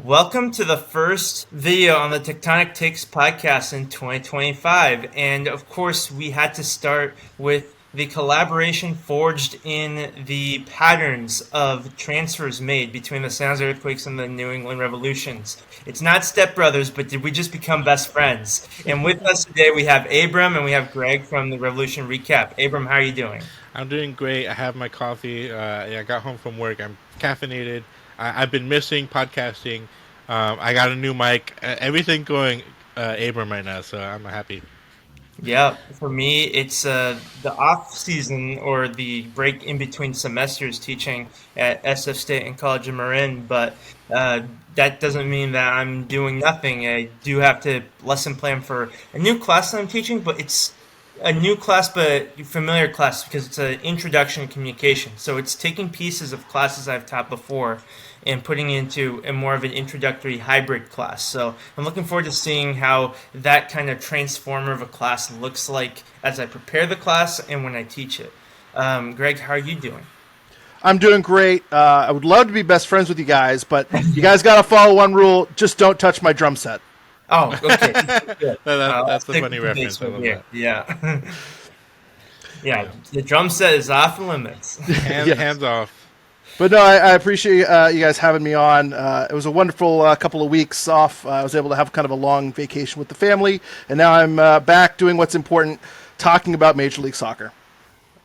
Welcome to the first video on the Tectonic Takes podcast in 2025. And of course, we had to start with the collaboration forged in the patterns of transfers made between the San Jose Earthquakes and the New England Revolutions. It's not stepbrothers, but did we just become best friends? And with us today, we have Abram and we have Greg from the Revolution Recap. Abram, how are you doing? I'm doing great. I have my coffee. I got home from work. I'm caffeinated. I've been missing podcasting. I got a new mic. Everything going Abram right now, so I'm happy. Yeah, for me, it's the off season or the break in between semesters teaching at SF State and College of Marin, but uh, that doesn't mean that I'm doing nothing. I do have to lesson plan for a new class that I'm teaching, but it's a new class, but familiar class because it's an introduction to communication. So it's taking pieces of classes I've taught before and putting it into a more of an introductory hybrid class. So I'm looking forward to seeing how that kind of transformer of a class looks like as I prepare the class and when I teach it. Greg, how are you doing? I'm doing great. I would love to be best friends with you guys, but you guys got to follow one rule: just don't touch my drum set. Oh, okay. Good. I'll That's the stick funny with the reference. I basement love here. that. Yeah. Yeah. Yeah. The drum set is off limits. Hands Yes. off. But no, I appreciate you guys having me on. It was a wonderful couple of weeks off. I was able to have kind of a long vacation with the family, and now I'm back doing what's important, talking about Major League Soccer.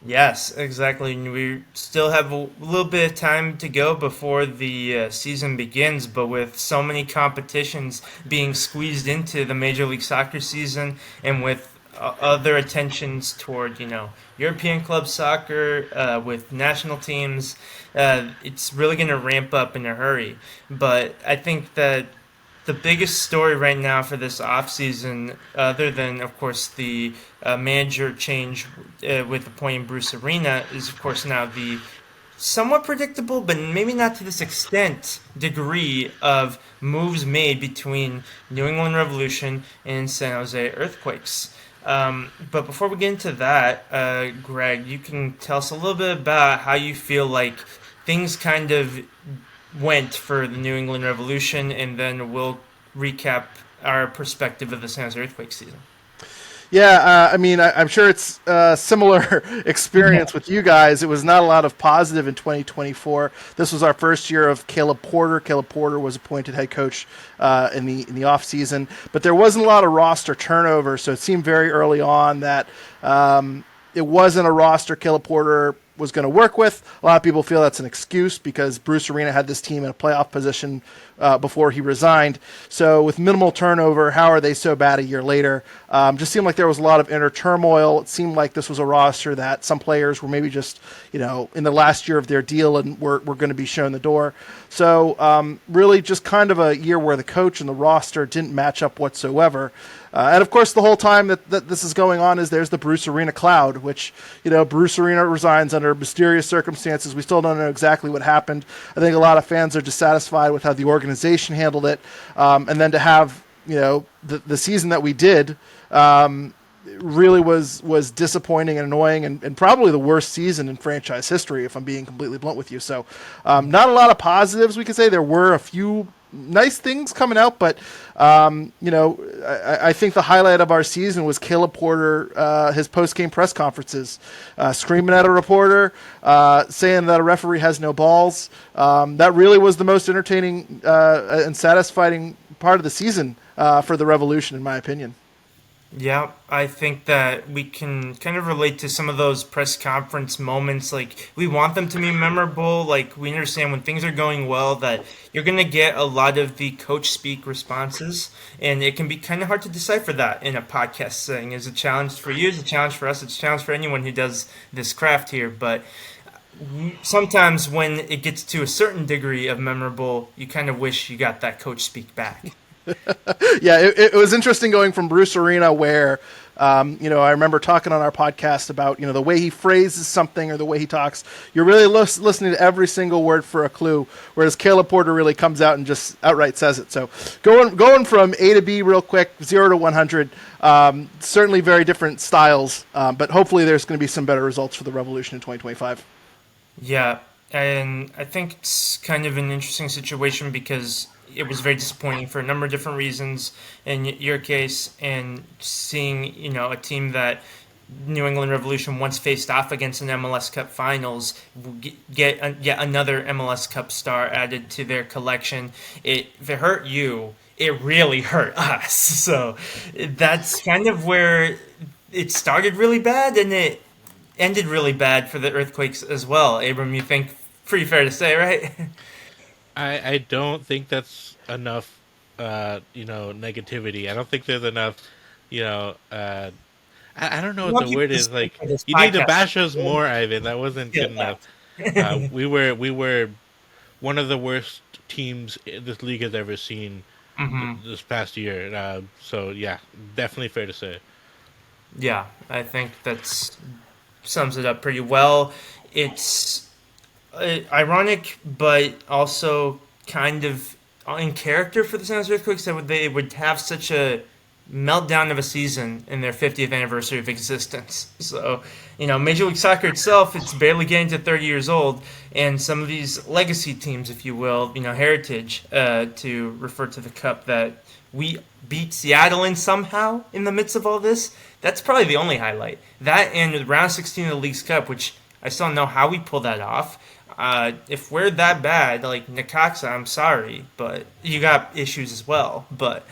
Yes, exactly. And we still have a little bit of time to go before the season begins, but with so many competitions being squeezed into the Major League Soccer season and with other attentions toward, European club soccer with national teams, it's really going to ramp up in a hurry. But I think that the biggest story right now for this offseason, other than, of course, the manager change with appointing Bruce Arena, is, of course, now the somewhat predictable, but maybe not to this extent, degree of moves made between New England Revolution and San Jose Earthquakes. But before we get into that, Greg, you can tell us a little bit about how you feel like things kind of went for the New England Revolution, and then we'll recap our perspective of the San Jose Earthquake season. Yeah, I mean, I'm sure it's a similar Yeah. experience with you guys. It was not a lot of positive in 2024. This was our first year of Caleb Porter. Caleb Porter was appointed head coach in the off season, but there wasn't a lot of roster turnover. So it seemed very early on that it wasn't a roster Caleb Porter was going to work with. A lot of people feel that's an excuse because Bruce Arena had this team in a playoff position before he resigned. So with minimal turnover, how are they so bad a year later? Just seemed like there was a lot of inner turmoil. It seemed like this was a roster that some players were maybe just, in the last year of their deal and were going to be shown the door. So really just kind of a year where the coach and the roster didn't match up whatsoever. And of course, the whole time that this is going on is there's the Bruce Arena cloud, which, Bruce Arena resigns under mysterious circumstances. We still don't know exactly what happened. I think a lot of fans are dissatisfied with how the organization handled it. And then to have, the season that we did really was disappointing and annoying and probably the worst season in franchise history, if I'm being completely blunt with you. So not a lot of positives, we could say. There were a few nice things coming out, but I think the highlight of our season was Caleb Porter, his post-game press conferences, screaming at a reporter, saying that a referee has no balls. That really was the most entertaining and satisfying part of the season for the Revolution, in my opinion. Yeah, I think that we can kind of relate to some of those press conference moments. Like, we want them to be memorable. Like, we understand when things are going well that you're going to get a lot of the coach speak responses, and it can be kind of hard to decipher that in a podcast setting. It's a challenge for you, it's a challenge for us, it's a challenge for anyone who does this craft here. But sometimes when it gets to a certain degree of memorable, you kind of wish you got that coach speak back. Yeah, it was interesting going from Bruce Arena where, I remember talking on our podcast about, the way he phrases something or the way he talks. You're really listening to every single word for a clue, whereas Caleb Porter really comes out and just outright says it. So going from A to B real quick, 0 to 100, certainly very different styles, but hopefully there's going to be some better results for the Revolution in 2025. Yeah, and I think it's kind of an interesting situation because it was very disappointing for a number of different reasons in your case, and seeing a team that New England Revolution once faced off against in MLS Cup Finals will get yet another MLS Cup star added to their collection. If it hurt you, it really hurt us. So that's kind of where it started really bad, and it ended really bad for the Earthquakes as well. Abram, you think pretty fair to say, right? I don't think that's enough, negativity. I don't think there's enough, you know, I don't know I what want the you word to is. speak Like, for this you need to podcast. bash us more, Ivan. That wasn't Feel good enough. that. We were one of the worst teams this league has ever seen Hmm. this past year. So yeah, definitely fair to say. Yeah, I think that's sums it up pretty well. It's ironic, but also kind of in character for the San Jose Earthquakes that they would have such a meltdown of a season in their 50th anniversary of existence. So, Major League Soccer itself, it's barely getting to 30 years old, and some of these legacy teams, if you will, heritage, to refer to the cup that we beat Seattle in somehow in the midst of all this, that's probably the only highlight. That and round 16 of the League's Cup, which I still don't know how we pull that off. If we're that bad, like Necaxa, I'm sorry, but you got issues as well. But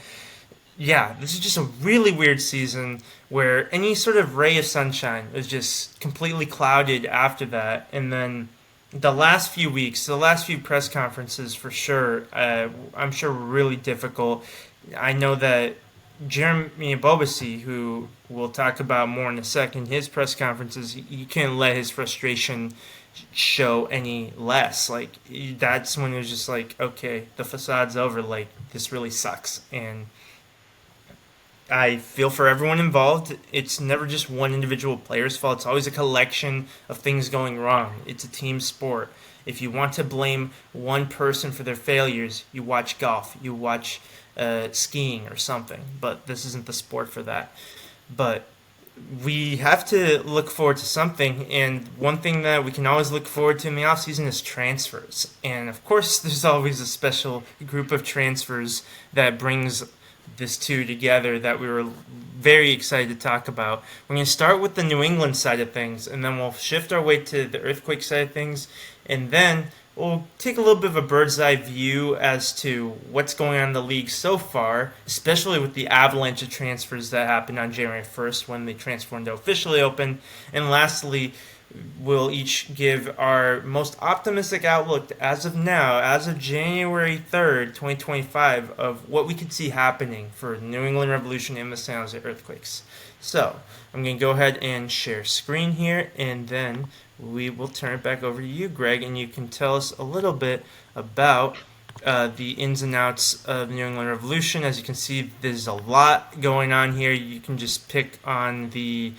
yeah, this is just a really weird season where any sort of ray of sunshine was just completely clouded after that. And then the last few weeks, the last few press conferences for sure, I'm sure were really difficult. I know that Jeremy Bobasi, who we'll talk about more in a second, his press conferences, you can't let his frustration show any less. Like, that's when it was just like, okay, the facade's over. Like, this really sucks. And I feel for everyone involved. It's never just one individual player's fault. It's always a collection of things going wrong. It's a team sport. If you want to blame one person for their failures, you watch golf, you watch skiing or something. But this isn't the sport for that. But we have to look forward to something, and one thing that we can always look forward to in the offseason is transfers. And of course, there's always a special group of transfers that brings this two together that we were very excited to talk about. We're going to start with the New England side of things, and then we'll shift our way to the Earthquake side of things, and then we'll take a little bit of a bird's eye view as to what's going on in the league so far, especially with the avalanche of transfers that happened on January 1st when the transfer window officially opened. And lastly, we'll each give our most optimistic outlook as of now, as of January 3rd, 2025, of what we could see happening for New England Revolution and the San Jose Earthquakes. So, I'm going to go ahead and share screen here, and then we will turn it back over to you, Greg, and you can tell us a little bit about the ins and outs of the New England Revolution. As you can see, there's a lot going on here. You can just pick on the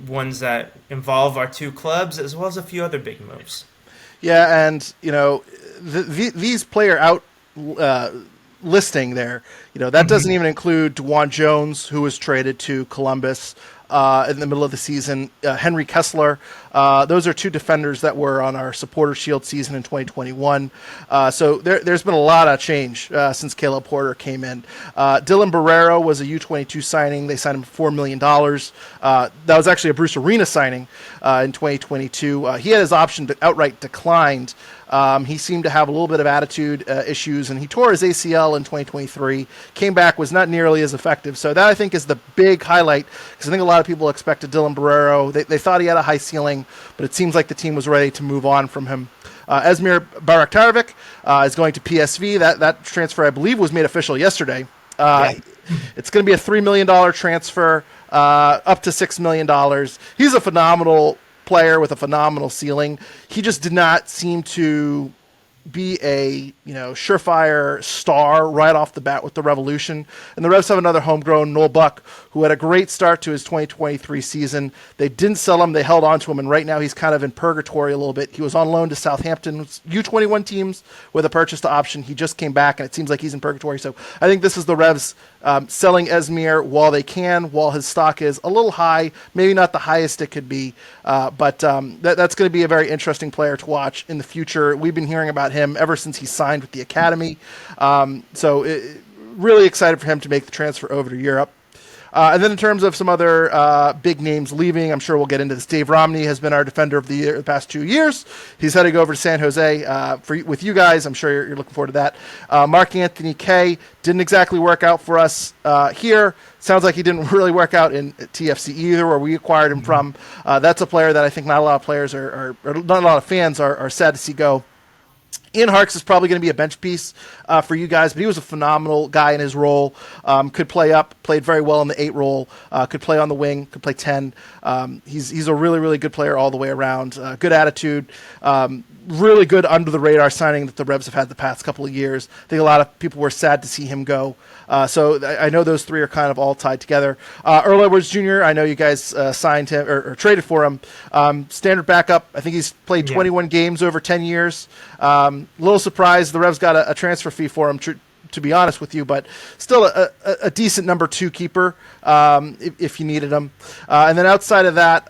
ones that involve our two clubs, as well as a few other big moves. Yeah, and these player out listing there, that doesn't even include DeJuan Jones, who was traded to Columbus in the middle of the season. Henry Kessler. Those are two defenders that were on our Supporter Shield season in 2021. So there's been a lot of change since Caleb Porter came in. Dylan Barrero was a U22 signing. They signed him for $4 million. That was actually a Bruce Arena signing in 2022. He had his option outright declined. He seemed to have a little bit of attitude issues, and he tore his ACL in 2023. Came back, was not nearly as effective. So that, I think, is the big highlight, because I think a lot of people expected Dylan Barrero. They thought he had a high ceiling, but it seems like the team was ready to move on from him. Esmir Baraktarovic is going to PSV. That transfer, I believe, was made official yesterday. Yeah. It's going to be a $3 million transfer, up to $6 million. He's a phenomenal player with a phenomenal ceiling. He just did not seem to be a surefire star right off the bat with the Revolution. And the Revs have another homegrown, Noel Buck, who had a great start to his 2023 season. They didn't sell him. They held on to him, and right now he's kind of in purgatory a little bit. He was on loan to Southampton's U21 teams with a purchase to option. He just came back, and it seems like he's in purgatory. So I think this is the Revs selling Esmir while they can, while his stock is a little high, maybe not the highest it could be, but that's going to be a very interesting player to watch in the future. We've been hearing about him ever since he signed with the academy. Really excited for him to make the transfer over to Europe. And then in terms of some other big names leaving, I'm sure we'll get into this. Dave Romney has been our defender of the year the past 2 years. He's heading over to San Jose with you guys. I'm sure you're looking forward to that. Mark Anthony Kay didn't exactly work out for us here. Sounds like he didn't really work out in TFC either, where we acquired him from. That's a player that I think not a lot of players or not a lot of fans are sad to see go. Ian Harkes is probably going to be a bench piece for you guys, but he was a phenomenal guy in his role. Could play up, played very well in the 8 role, could play on the wing, could play 10. He's a really, really good player all the way around. Good attitude. Really good under the radar signing that the Revs have had the past couple of years. I think a lot of people were sad to see him go. So I know those three are kind of all tied together. Earl Edwards Jr., I know you guys signed him or traded for him. Standard backup. I think he's played 21 games over 10 years. A little surprised the Revs got a transfer fee for him, to be honest with you, but still a decent number 2 keeper if you needed him. And then outside of that,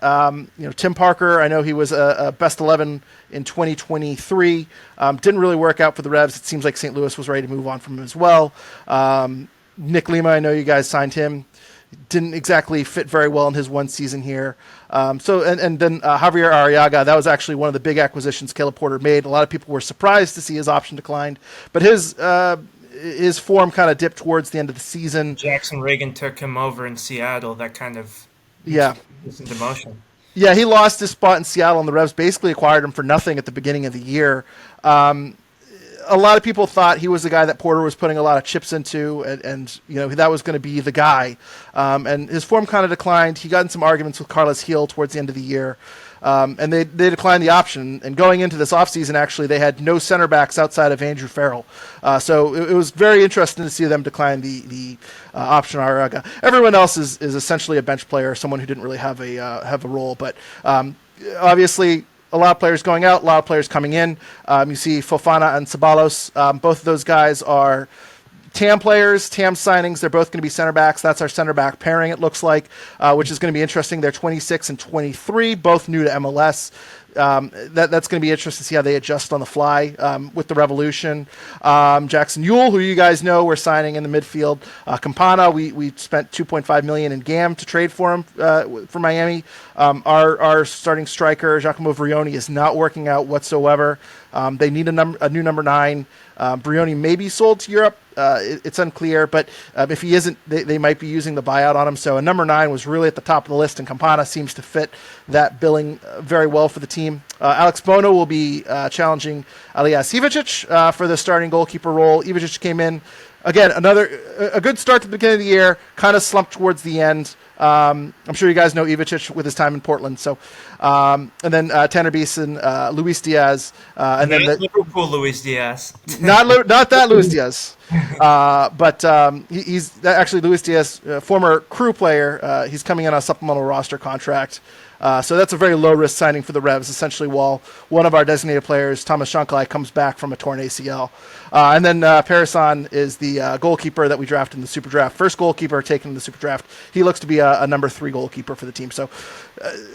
Tim Parker, I know he was a best 11 in 2023. Didn't really work out for the Revs. It seems like St. Louis was ready to move on from him as well. Nick Lima, I know you guys signed him. Didn't exactly fit very well in his one season here. And then Javier Arriaga, that was actually one of the big acquisitions Caleb Porter made. A lot of people were surprised to see his option declined, but his form kind of dipped towards the end of the season. Jackson Reagan took him over in Seattle. That kind of was into motion. Yeah, he lost his spot in Seattle, and the Revs basically acquired him for nothing at the beginning of the year. A lot of people thought he was the guy that Porter was putting a lot of chips into, and that was going to be the guy. And his form kind of declined. He got in some arguments with Carlos Gil towards the end of the year. And they declined the option. And going into this offseason, actually, they had no center backs outside of Andrew Farrell. So it was very interesting to see them decline the option on Arriaga. Everyone else is essentially a bench player, someone who didn't really have a role. But obviously, a lot of players going out, a lot of players coming in. You see Fofana and Ceballos. Both of those guys are TAM players, TAM signings. They're both going to be center backs. That's our center back pairing, it looks like, which is going to be interesting. They're 26 and 23, both new to MLS. That's going to be interesting to see how they adjust on the fly with the Revolution. Jackson Ewell, who you guys know, we're signing in the midfield. Campana, we spent $2.5 million in GAM to trade for him for Miami. Our starting striker, Giacomo Vrioni, is not working out whatsoever. They need a new number 9. Brioni may be sold to Europe. It's unclear, but if he isn't, they might be using the buyout on him. So a number 9 was really at the top of the list, and Campana seems to fit that billing very well for the team. Alex Bono will be challenging Elias Ivicic for the starting goalkeeper role. Ivicic came in. Again, a good start to the beginning of the year, kind of slumped towards the end. I'm sure you guys know Ivicic with his time in Portland. So, and then Tanner Beeson, Luis Diaz, and then Liverpool Luis Diaz. not that Luis Diaz, but he's actually Luis Diaz, former Crew player. He's coming in on a supplemental roster contract. So that's a very low-risk signing for the Revs, essentially, while one of our designated players, Thomas Shanklai, comes back from a torn ACL. And then Parasan is the goalkeeper that we drafted in the Super Draft. First goalkeeper taken in the Super Draft. He looks to be a number 3 goalkeeper for the team. So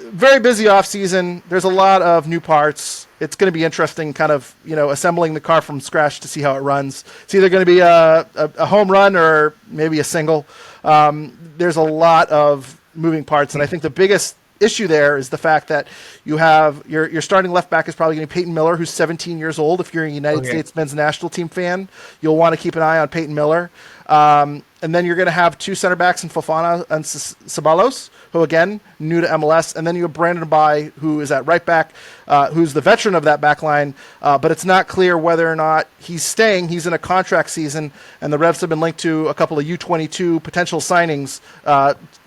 very busy offseason. There's a lot of new parts. It's going to be interesting kind of, assembling the car from scratch to see how it runs. It's either going to be a home run or maybe a single. There's a lot of moving parts, and I think the biggest issue there is the fact that you have your starting left back is probably going to be Peyton Miller, who's 17 years old. If you're a United States men's national team fan, you'll want to keep an eye on Peyton Miller. And then you're going to have 2 center backs in Fofana and Ceballos, who, again, new to MLS. And then you have Brandon Bai, who is at right back, who's the veteran of that back line. But it's not clear whether or not he's staying. He's in a contract season, and the Revs have been linked to a couple of U22 potential signings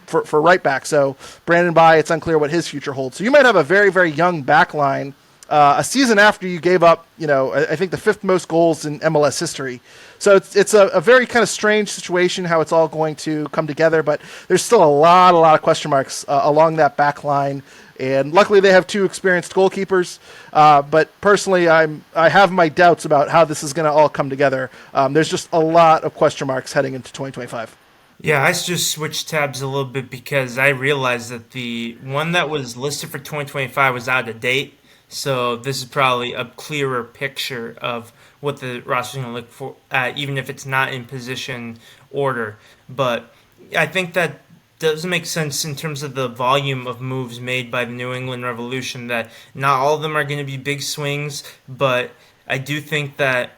for right back. So Brandon Bai, it's unclear what his future holds. So you might have a very, very young back line a season after you gave up, I think the 5th most goals in MLS history. So it's a very kind of strange situation how it's all going to come together, but there's still a lot of question marks along that back line. And luckily they have 2 experienced goalkeepers. But personally, I have my doubts about how this is going to all come together. There's just a lot of question marks heading into 2025. Yeah, I just switched tabs a little bit because I realized that the one that was listed for 2025 was out of date. So this is probably a clearer picture of what the roster is going to look for, even if it's not in position order. But I think that does make sense in terms of the volume of moves made by the New England Revolution. That not all of them are going to be big swings, but I do think that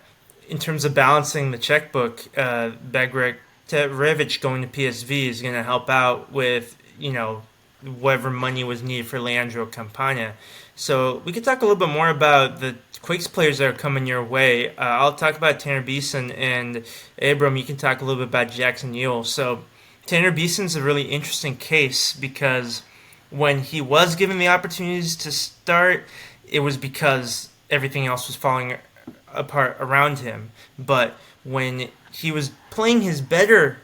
in terms of balancing the checkbook, Bagric Revich going to PSV is going to help out with whatever money was needed for Leandro Campana. So we could talk a little bit more about the Quakes players that are coming your way. I'll talk about Tanner Beeson, and Abram, you can talk a little bit about Jackson Yule. So Tanner Beeson's a really interesting case because when he was given the opportunities to start, it was because everything else was falling apart around him. But when he was playing his better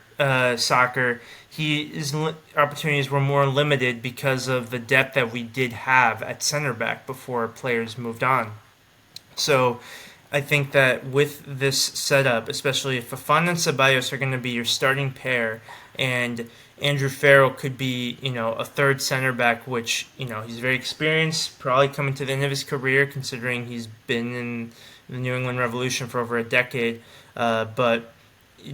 soccer, his opportunities were more limited because of the depth that we did have at center back before players moved on. So I think that with this setup, especially if Fafana and Ceballos are going to be your starting pair, and Andrew Farrell could be, a third center back, which, he's very experienced, probably coming to the end of his career, considering he's been in the New England Revolution for over a decade. But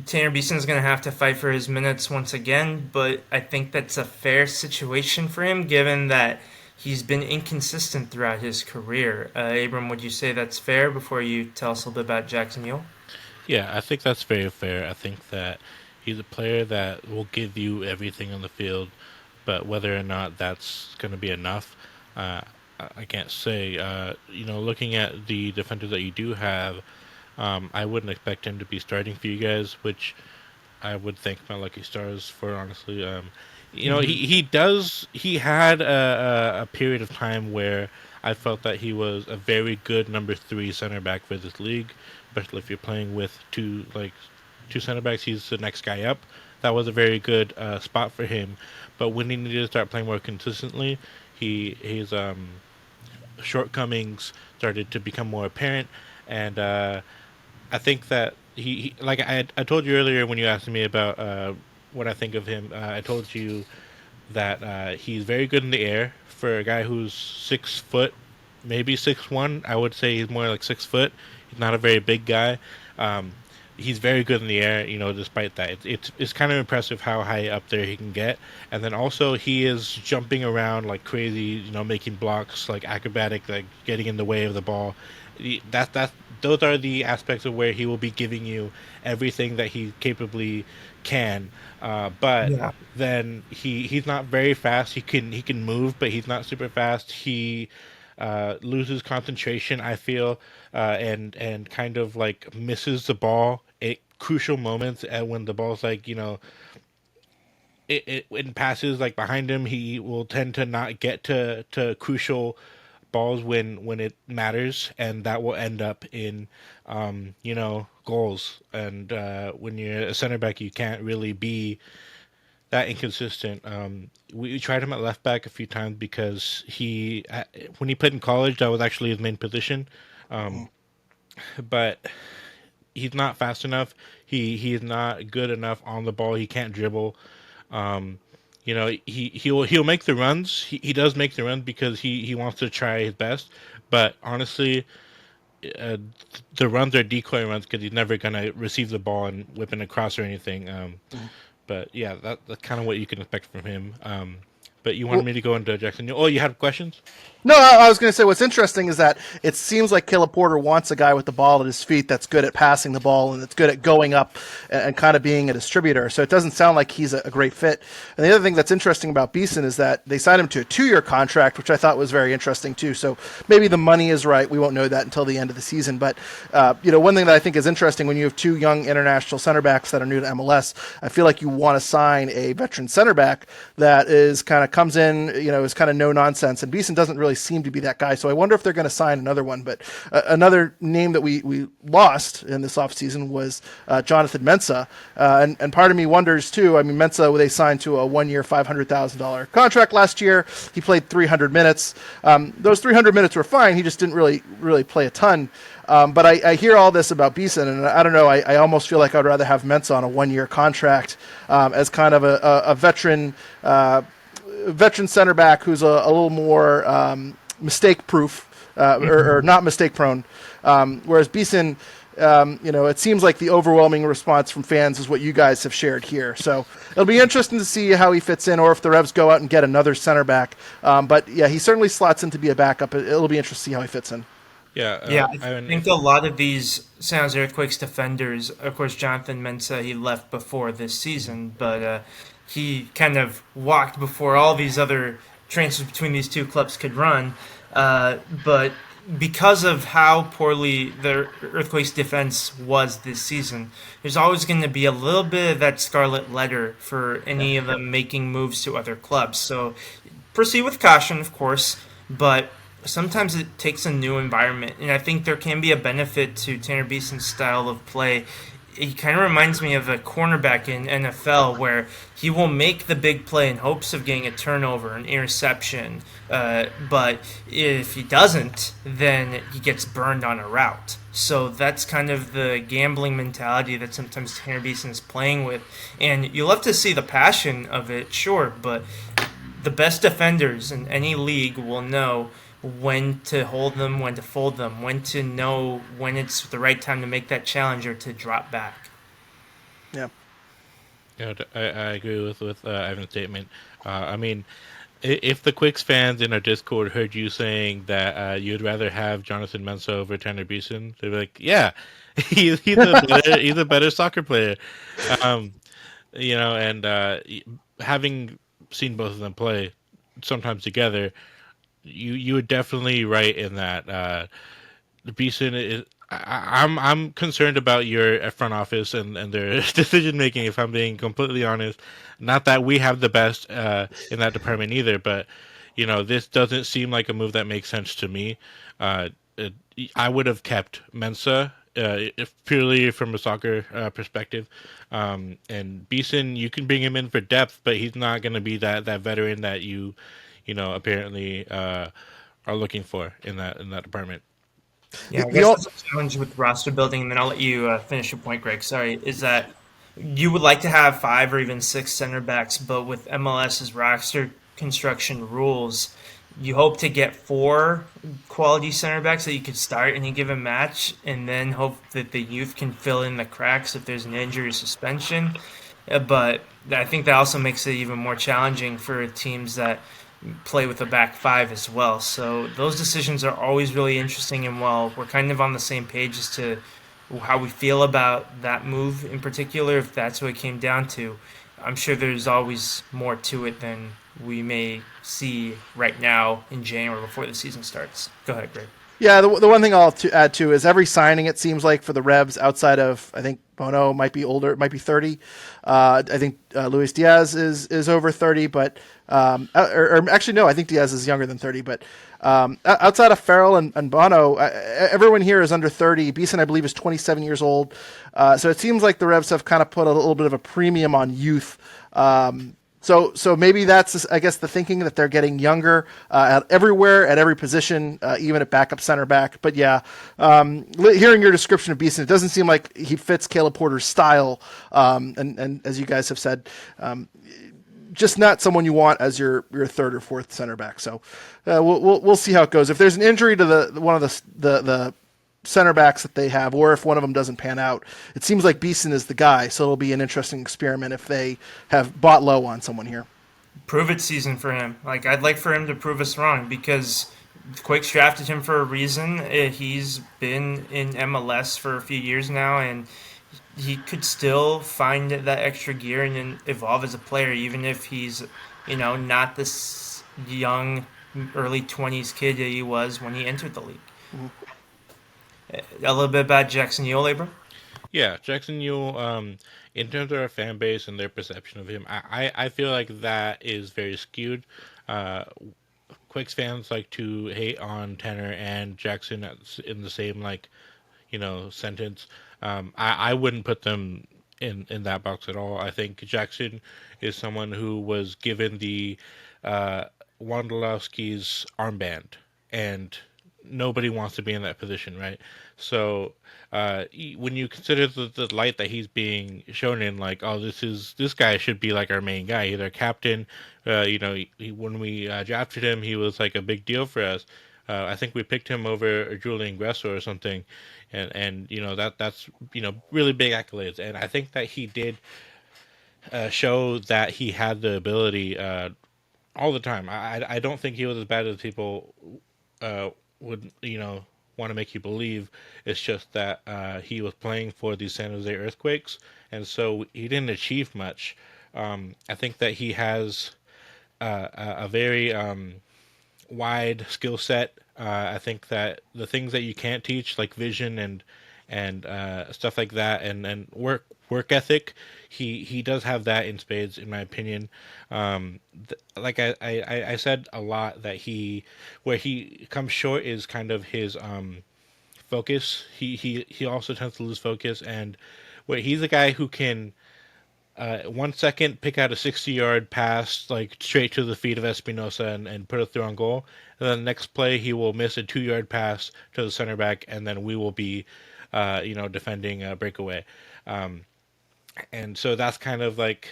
Tanner Beeson is going to have to fight for his minutes once again, but I think that's a fair situation for him, given that he's been inconsistent throughout his career. Abram, would you say that's fair before you tell us a little bit about Jackson Yule? Yeah, I think that's very fair. I think that he's a player that will give you everything on the field, but whether or not that's going to be enough, I can't say. Looking at the defenders that you do have, I wouldn't expect him to be starting for you guys, which I would thank my lucky stars for, honestly. He had a period of time where I felt that he was a very good number three center back for this league, especially if you're playing with two center backs. He's the next guy up. That was a very good spot for him. But when he needed to start playing more consistently, his shortcomings started to become more apparent, and I think that like I told you earlier when you asked me about what I think of him. I told you that he's very good in the air for a guy who's 6 foot, maybe 6'1". I would say he's more like 6 foot. He's not a very big guy. Um, he's very good in the air, despite that. It's kind of impressive how high up there he can get. And then also he is jumping around like crazy, making blocks like acrobatic, like getting in the way of the ball. Those are the aspects of where he will be giving you everything that he capably can. But Yeah. then he's not very fast. He can move, but he's not super fast. He loses concentration, I feel, and kind of like misses the ball at crucial moments. And when the ball's like it passes like behind him, he will tend to not get to crucial balls when it matters, and that will end up in goals. And when you're a center back, you can't really be that inconsistent. We tried him at left back a few times because when he played in college, that was actually his main position. Um, but he's not fast enough. He is not good enough on the ball. He can't dribble. Um, he'll make the runs. He does make the runs because he wants to try his best. But honestly, uh, the runs are decoy runs because he's never gonna receive the ball and whip it across or anything. But yeah, that's kind of what you can expect from him. But you wanted Well, me to go into Jackson. Oh, you had questions? no, I was going to say what's interesting is that it seems like Caleb Porter wants a guy with the ball at his feet that's good at passing the ball and that's good at going up and kind of being a distributor. So it doesn't sound like he's a great fit. And the other thing that's interesting about Beeson is that they signed him to a 2-year contract, which I thought was very interesting too. So maybe the money is right. We won't know that until the end of the season. But one thing that I think is interesting when you have two young international center backs that are new to MLS, I feel like you want to sign a veteran center back that is kind of comes in, is kind of no nonsense. And Beeson doesn't really seem to be that guy. So I wonder if they're going to sign another one. But another name that we lost in this offseason was Jonathan Mensah. And part of me wonders, too. I mean, Mensah, they signed to a 1-year, $500,000 contract last year. He played 300 minutes. Those 300 minutes were fine. He just didn't really play a ton. But I hear all this about Beeson, and I don't know. I almost feel like I'd rather have Mensah on a 1-year contract as kind of a veteran center back who's a little more mistake proof or not mistake prone. Whereas Beeson, it seems like the overwhelming response from fans is what you guys have shared here. So it'll be interesting to see how he fits in, or if the Revs go out and get another center back. But yeah, he certainly slots in to be a backup. It'll be interesting to see how he fits in. Yeah, Yeah, I I mean, think a lot of these San Jose Earthquakes defenders, of course, Jonathan Mensah, he left before this season, but he kind of walked before all these other transfers between these two clubs could run. But because of how poorly the Earthquakes defense was this season, there's always going to be a little bit of that scarlet letter for any of them making moves to other clubs. So proceed with caution, of course, but sometimes it takes a new environment, and I think there can be a benefit to Tanner Beeson's style of play. He kind of reminds me of a cornerback in NFL where he will make the big play in hopes of getting a turnover, an interception, but if he doesn't, then he gets burned on a route. So that's kind of the gambling mentality that sometimes Tanner Beeson is playing with, and you love to see the passion of it, sure, but the best defenders in any league will know when to hold them, when to fold them, when to know when it's the right time to make that challenge or to drop back. Yeah. yeah, I agree with Ivan's statement. I mean, if the Quicks fans in our Discord heard you saying that you'd rather have Jonathan Mensah over Tanner Beeson, they'd be like, "Yeah, he's a better soccer player." Um, and having seen both of them play sometimes together, you would definitely right in that. Beeson is. I'm concerned about your front office and their decision making. If I'm being completely honest, not that we have the best in that department either, but this doesn't seem like a move that makes sense to me. Uh, it, I would have kept Mensa if purely from a soccer perspective, and Beeson, you can bring him in for depth, but he's not going to be that veteran that apparently are looking for in that department. Yeah, I He guess all, that's a challenge with roster building, and then I'll let you finish your point, Greg. Sorry, is that you would like to have five or even six center backs, but with MLS's roster construction rules, you hope to get four quality center backs that you could start any given match, and then hope that the youth can fill in the cracks if there's an injury or suspension. But I think that also makes it even more challenging for teams that play with a back five as well. So those decisions are always really interesting. And while we're kind of on the same page as to how we feel about that move in particular, if that's what it came down to, I'm sure there's always more to it than we may see right now in January before the season starts. Go ahead, Greg. Yeah, the one thing I'll add to is every signing, it seems like, for the Revs outside of, I think Bono might be older, might be 30. I think Luis Diaz is over 30, but or actually no, I think Diaz is younger than 30. But outside of Farrell and Bono, everyone here is under 30. Beeson, I believe, is 27 years old. So it seems like the Revs have kind of put a little bit of a premium on youth. So maybe that's, I guess, the thinking that they're getting younger everywhere at every position, even at backup center back. But yeah, hearing your description of Beeson, it doesn't seem like he fits Caleb Porter's style. And as you guys have said, just not someone you want as your third or fourth center back. So we'll see how it goes. If there's an injury to one of the center backs that they have, or if one of them doesn't pan out, it seems like Beeson is the guy. So it'll be an interesting experiment if they have bought low on someone here. Prove it season for him. Like, I'd like for him to prove us wrong because the Quakes drafted him for a reason. He's been in MLS for a few years now, and he could still find that extra gear and then evolve as a player, even if he's, not this young, early 20s kid that he was when he entered the league. Mm-hmm. A little bit about Jackson Yule, Abram? Yeah, Jackson Yule, in terms of our fan base and their perception of him, I feel like that is very skewed. Uh, Quakes fans like to hate on Tanner and Jackson in the same sentence. I wouldn't put them in that box at all. I think Jackson is someone who was given the Wondolowski's armband, and nobody wants to be in that position, right? So when you consider the light that he's being shown in, like, oh, this guy should be like our main guy, he's our captain. When we drafted him, he was like a big deal for us. I think we picked him over Julian Gressel or something, and that's really big accolades. And I think that he did show that he had the ability all the time. I don't think he was as bad as people would want to make you believe. It's just that he was playing for the San Jose Earthquakes, and so he didn't achieve much. I think that he has a very wide skill set. I think that the things that you can't teach, like vision and stuff like that, and work ethic, he does have that in spades, in my opinion. Like I said a lot that where he comes short is kind of his focus. He also tends to lose focus, and where he's a guy who can 1 second pick out a 60-yard pass like straight to the feet of Espinosa and put it through on goal. And then the next play he will miss a 2-yard pass to the center back, and then we will be defending a breakaway. And so that's kind of like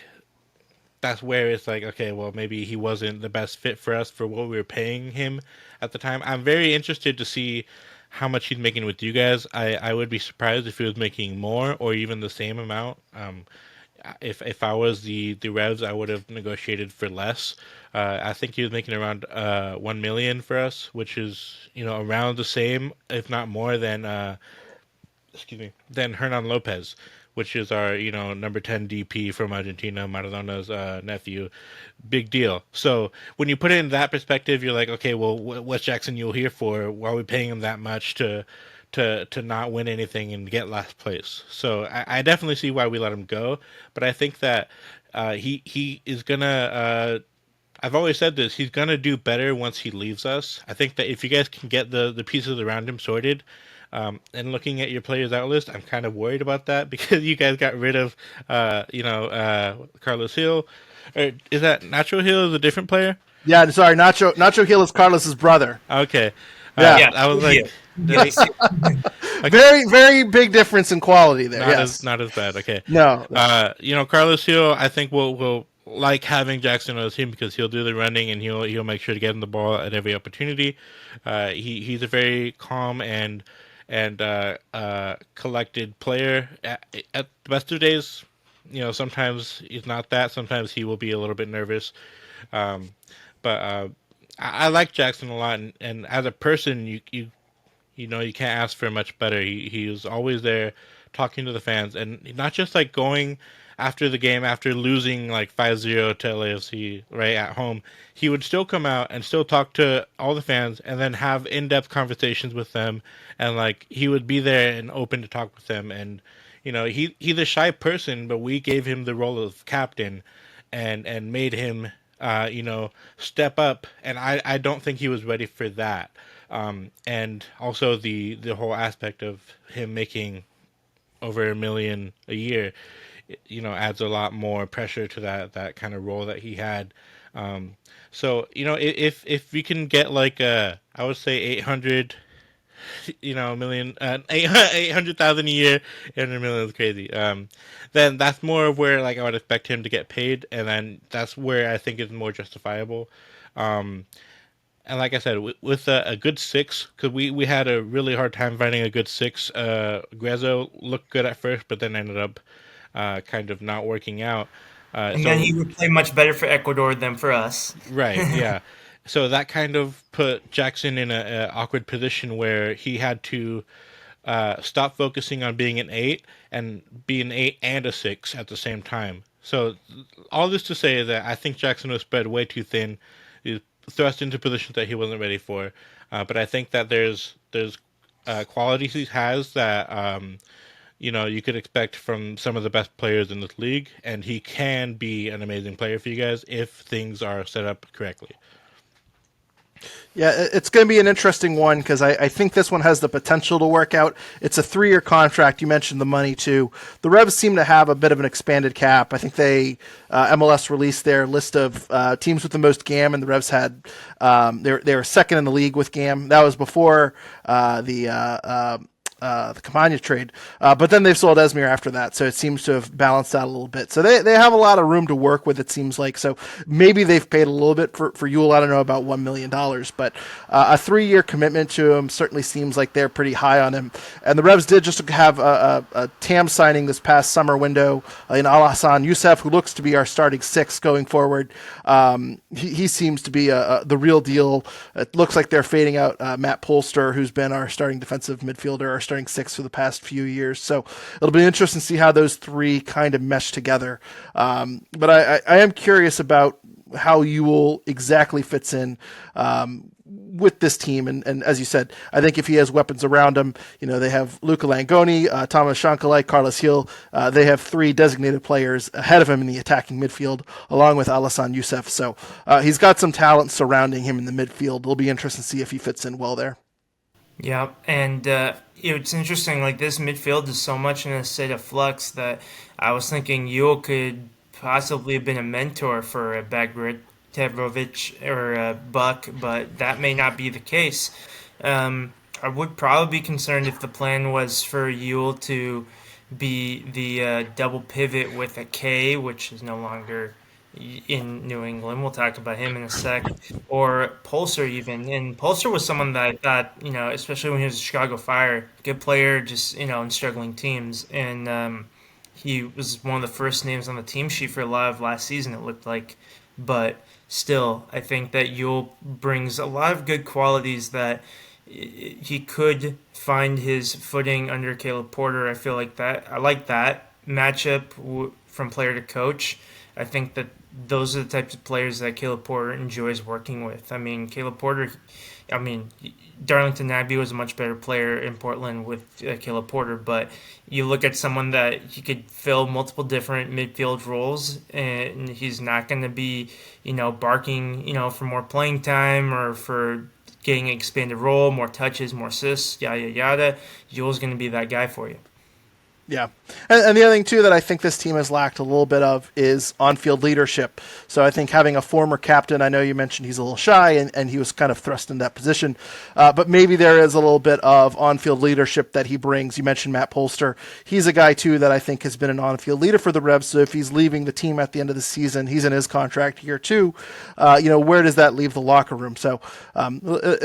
that's where it's like, okay, well, maybe he wasn't the best fit for us for what we were paying him at the time. I'm very interested to see how much he's making with you guys. I would be surprised if he was making more or even the same amount. If I was the Revs, I would have negotiated for less. I think he was making around 1 million for us, which is around the same, if not more, than than Hernan Lopez, which is our number 10 DP from Argentina, Maradona's nephew. Big deal. So when you put it in that perspective, you're like, okay, well, what's Jackson Yule here for? Why are we paying him that much to not win anything and get last place? So I definitely see why we let him go, but I think that he is gonna. I've always said this. He's gonna do better once he leaves us. I think that if you guys can get the pieces around him sorted, and looking at your players out list, I'm kind of worried about that because you guys got rid of, Carlos Hill. Or is that Nacho Hill is a different player? Yeah, sorry, Nacho Hill is Carlos's brother. Okay. Yeah. Yeah, I was like, yes. Very, very big difference in quality there. not as bad. Okay. No. Carlos Hill, I think will like having Jackson on his team because he'll do the running and he'll make sure to get him the ball at every opportunity. He's a very calm and collected player. At the best of days, sometimes he's not that. Sometimes he will be a little bit nervous. But I like Jackson a lot, and as a person, you can't ask for much better. He was always there talking to the fans, and not just like going after the game after losing like 5-0 to LAFC right at home. He would still come out and still talk to all the fans and then have in-depth conversations with them, and like he would be there and open to talk with them. And he's a shy person, but we gave him the role of captain and made him step up, and I don't think he was ready for that. And also the whole aspect of him making over 1 million a year, adds a lot more pressure to that kind of role that he had. So if we can get like I would say 800, million, 800,000 a year, 800 million is crazy. Then that's more of where like I would expect him to get paid, and then that's where I think it's more justifiable. And like I said, with a good six, because we had a really hard time finding a good six. Grezzo looked good at first, but then ended up kind of not working out. And then he would play much better for Ecuador than for us. Right, yeah. So that kind of put Jackson in a awkward position where he had to stop focusing on being an 8 and be an 8 and a 6 at the same time. So all this to say that I think Jackson was spread way too thin. He was thrust into positions that he wasn't ready for. But I think that there's qualities he has that you could expect from some of the best players in this league, and he can be an amazing player for you guys if things are set up correctly. Yeah, it's going to be an interesting one because I think this one has the potential to work out. It's a 3-year contract. You mentioned the money too. The Revs seem to have a bit of an expanded cap. I think they MLS released their list of teams with the most GAM, and the Revs had they were second in the league with GAM. That was before the the Campagna trade. But then they've sold Esmir after that, so it seems to have balanced out a little bit. So they have a lot of room to work with, it seems like. So maybe they've paid a little bit for Yule. I don't know about $1 million, but a 3-year commitment to him certainly seems like they're pretty high on him. And the Revs did just have a TAM signing this past summer window in Al Hassan Youssef, who looks to be our starting six going forward. He seems to be the real deal. It looks like they're fading out Matt Polster, who's been our starting defensive midfielder, our starting six for the past few years. So it'll be interesting to see how those three kind of mesh together. But I am curious about how Ewell exactly fits in with this team. And as you said, I think if he has weapons around him, they have Luca Langoni, Thomas Shankalai, Carlos Hill. They have 3 designated players ahead of him in the attacking midfield, along with Alassane Youssef. So he's got some talent surrounding him in the midfield. It'll be interesting to see if he fits in well there. Yeah, and it's interesting. Like this midfield is so much in a state of flux that I was thinking Yule could possibly have been a mentor for a Bagratevich or a Buck, but that may not be the case. I would probably be concerned if the plan was for Yule to be the double pivot with a K, which is no longer in New England. We'll talk about him in a sec. Or Pulsar even. And Pulsar was someone that I thought, especially when he was a Chicago Fire, good player, just, in struggling teams. And he was one of the first names on the team sheet for a lot of last season, it looked like. But still, I think that Yule brings a lot of good qualities that he could find his footing under Caleb Porter. I feel like that. I like that matchup from player to coach. I think that those are the types of players that Caleb Porter enjoys working with. I mean, Darlington Nagbe was a much better player in Portland with Caleb Porter, but you look at someone that he could fill multiple different midfield roles, and he's not going to be, barking, for more playing time or for getting an expanded role, more touches, more assists, yada, yada, yada. Yule's going to be that guy for you. Yeah. And the other thing, too, that I think this team has lacked a little bit of is on-field leadership. So I think having a former captain, I know you mentioned he's a little shy and he was kind of thrust in that position, but maybe there is a little bit of on-field leadership that he brings. You mentioned Matt Polster. He's a guy, too, that I think has been an on-field leader for the Revs. So if he's leaving the team at the end of the season, he's in his contract here, too. Where does that leave the locker room? So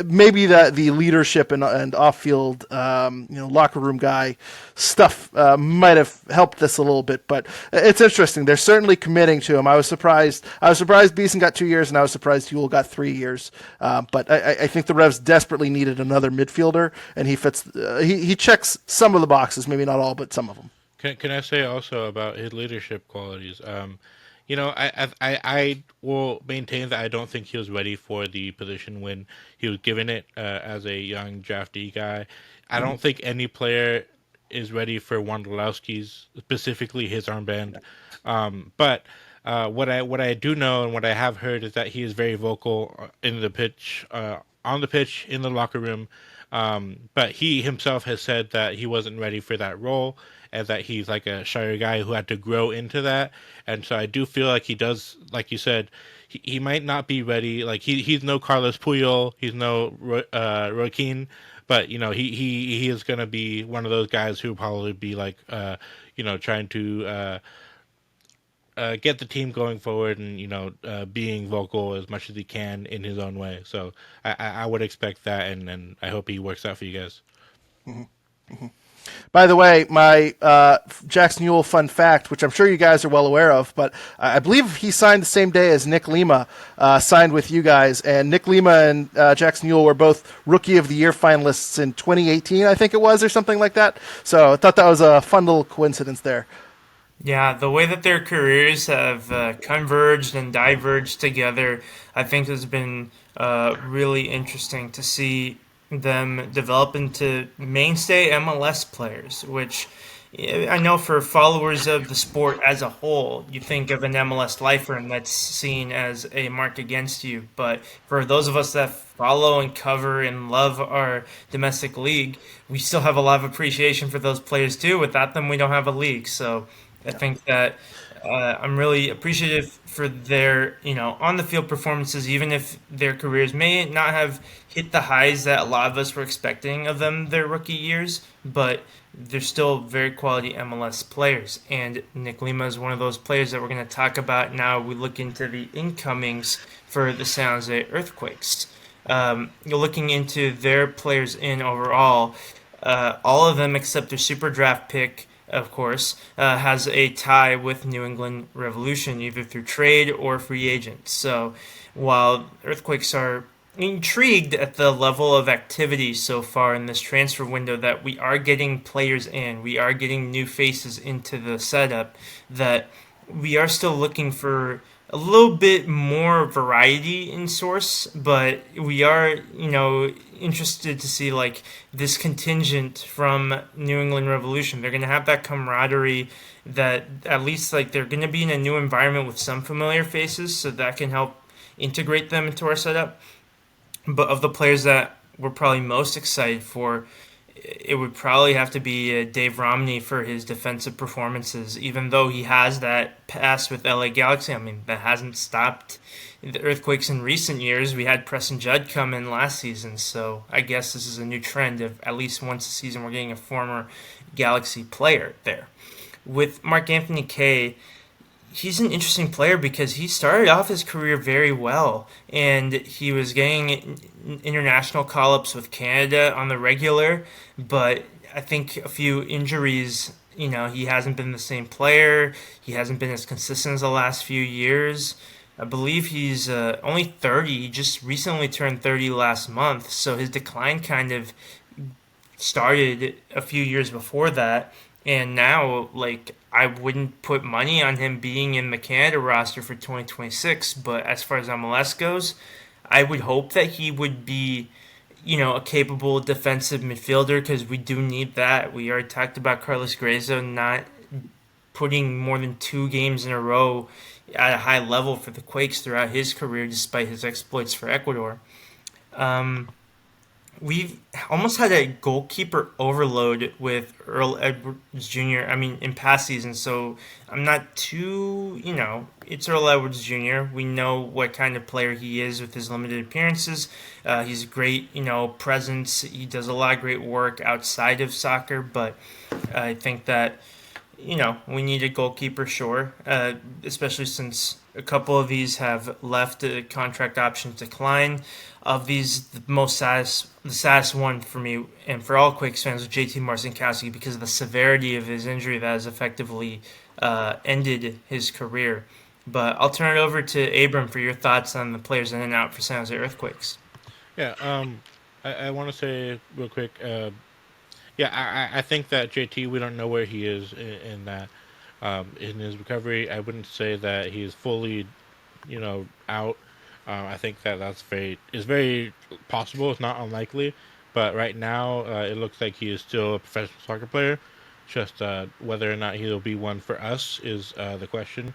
maybe the leadership and off-field, locker room guy stuff might have helped this a little bit, but it's interesting. They're certainly committing to him. I was surprised Beeson got 2 years, and I was surprised Ewell got 3 years. But I think the Revs desperately needed another midfielder, and he fits. He checks some of the boxes, maybe not all, but some of them. Can I say also about his leadership qualities? I will maintain that I don't think he was ready for the position when he was given it as a young draftee guy. I don't think any player is ready for Wondolowski's, specifically his armband. But what I do know and what I have heard is that he is very vocal in the pitch, on the pitch, in the locker room. But he himself has said that he wasn't ready for that role and that he's like a shyer guy who had to grow into that. And so I do feel like he does, like you said, he might not be ready. Like he's no Carlos Puyol, he's no Roy Keane, but he is going to be one of those guys who will probably be like trying to get the team going forward and being vocal as much as he can in his own way. So I would expect that, and I hope he works out for you guys. Mm-hmm. Mm-hmm. By the way, my Jackson Ewell fun fact, which I'm sure you guys are well aware of, but I believe he signed the same day as Nick Lima signed with you guys. And Nick Lima and Jackson Ewell were both Rookie of the Year finalists in 2018, I think it was, or something like that. So I thought that was a fun little coincidence there. Yeah, the way that their careers have converged and diverged together, I think has been really interesting to see them develop into mainstay MLS players, which I know for followers of the sport as a whole, you think of an MLS lifer and that's seen as a mark against you. But for those of us that follow and cover and love our domestic league, we still have a lot of appreciation for those players too. Without them, we don't have a league. So I think that I'm really appreciative for their, on the field performances, even if their careers may not have hit the highs that a lot of us were expecting of them their rookie years, but they're still very quality MLS players. And Nick Lima is one of those players that we're going to talk about now. We look into the incomings for the San Jose Earthquakes. You're looking into their players in overall. All of them except their super draft pick, of course, has a tie with New England Revolution, either through trade or free agent. So while Earthquakes are intrigued at the level of activity so far in this transfer window, that we are getting players in, we are getting new faces into the setup, that we are still looking for a little bit more variety in source, but we are, interested to see like this contingent from New England Revolution. They're going to have that camaraderie, that at least like they're going to be in a new environment with some familiar faces, so that can help integrate them into our setup. But of the players that we're probably most excited for, it would probably have to be Dave Romney for his defensive performances. Even though he has that past with LA Galaxy, I mean, that hasn't stopped the Earthquakes in recent years. We had Preston Judd come in last season, so I guess this is a new trend of at least once a season we're getting a former Galaxy player there. With Mark Anthony Kaye, he's an interesting player because he started off his career very well, and he was getting international call-ups with Canada on the regular, but I think a few injuries, he hasn't been the same player. He hasn't been as consistent as the last few years. I believe he's only 30. He just recently turned 30 last month, so his decline kind of started a few years before that. And now, like, I wouldn't put money on him being in the Canada roster for 2026, but as far as MLS goes, I would hope that he would be, a capable defensive midfielder, because we do need that. We already talked about Carlos Grayzo not putting more than 2 games in a row at a high level for the Quakes throughout his career, despite his exploits for Ecuador. Um, We've almost had a goalkeeper overload with Earl Edwards Jr. I mean, in past seasons, so I'm not too, it's Earl Edwards Jr. We know what kind of player he is with his limited appearances. He's a great, presence. He does a lot of great work outside of soccer, but I think that we need a goalkeeper, sure, especially since a couple of these have left contract options decline. Of these, the saddest one for me and for all Quakes fans was JT Marcinkowski, because of the severity of his injury that has effectively ended his career. But I'll turn it over to Abram for your thoughts on the players in and out for San Jose Earthquakes. Yeah, I want to say real quick. Yeah, I think that JT, we don't know where he is in that, in his recovery. I wouldn't say that he's fully, out. I think that is very possible. It's not unlikely, but right now it looks like he is still a professional soccer player. Just whether or not he'll be one for us is the question.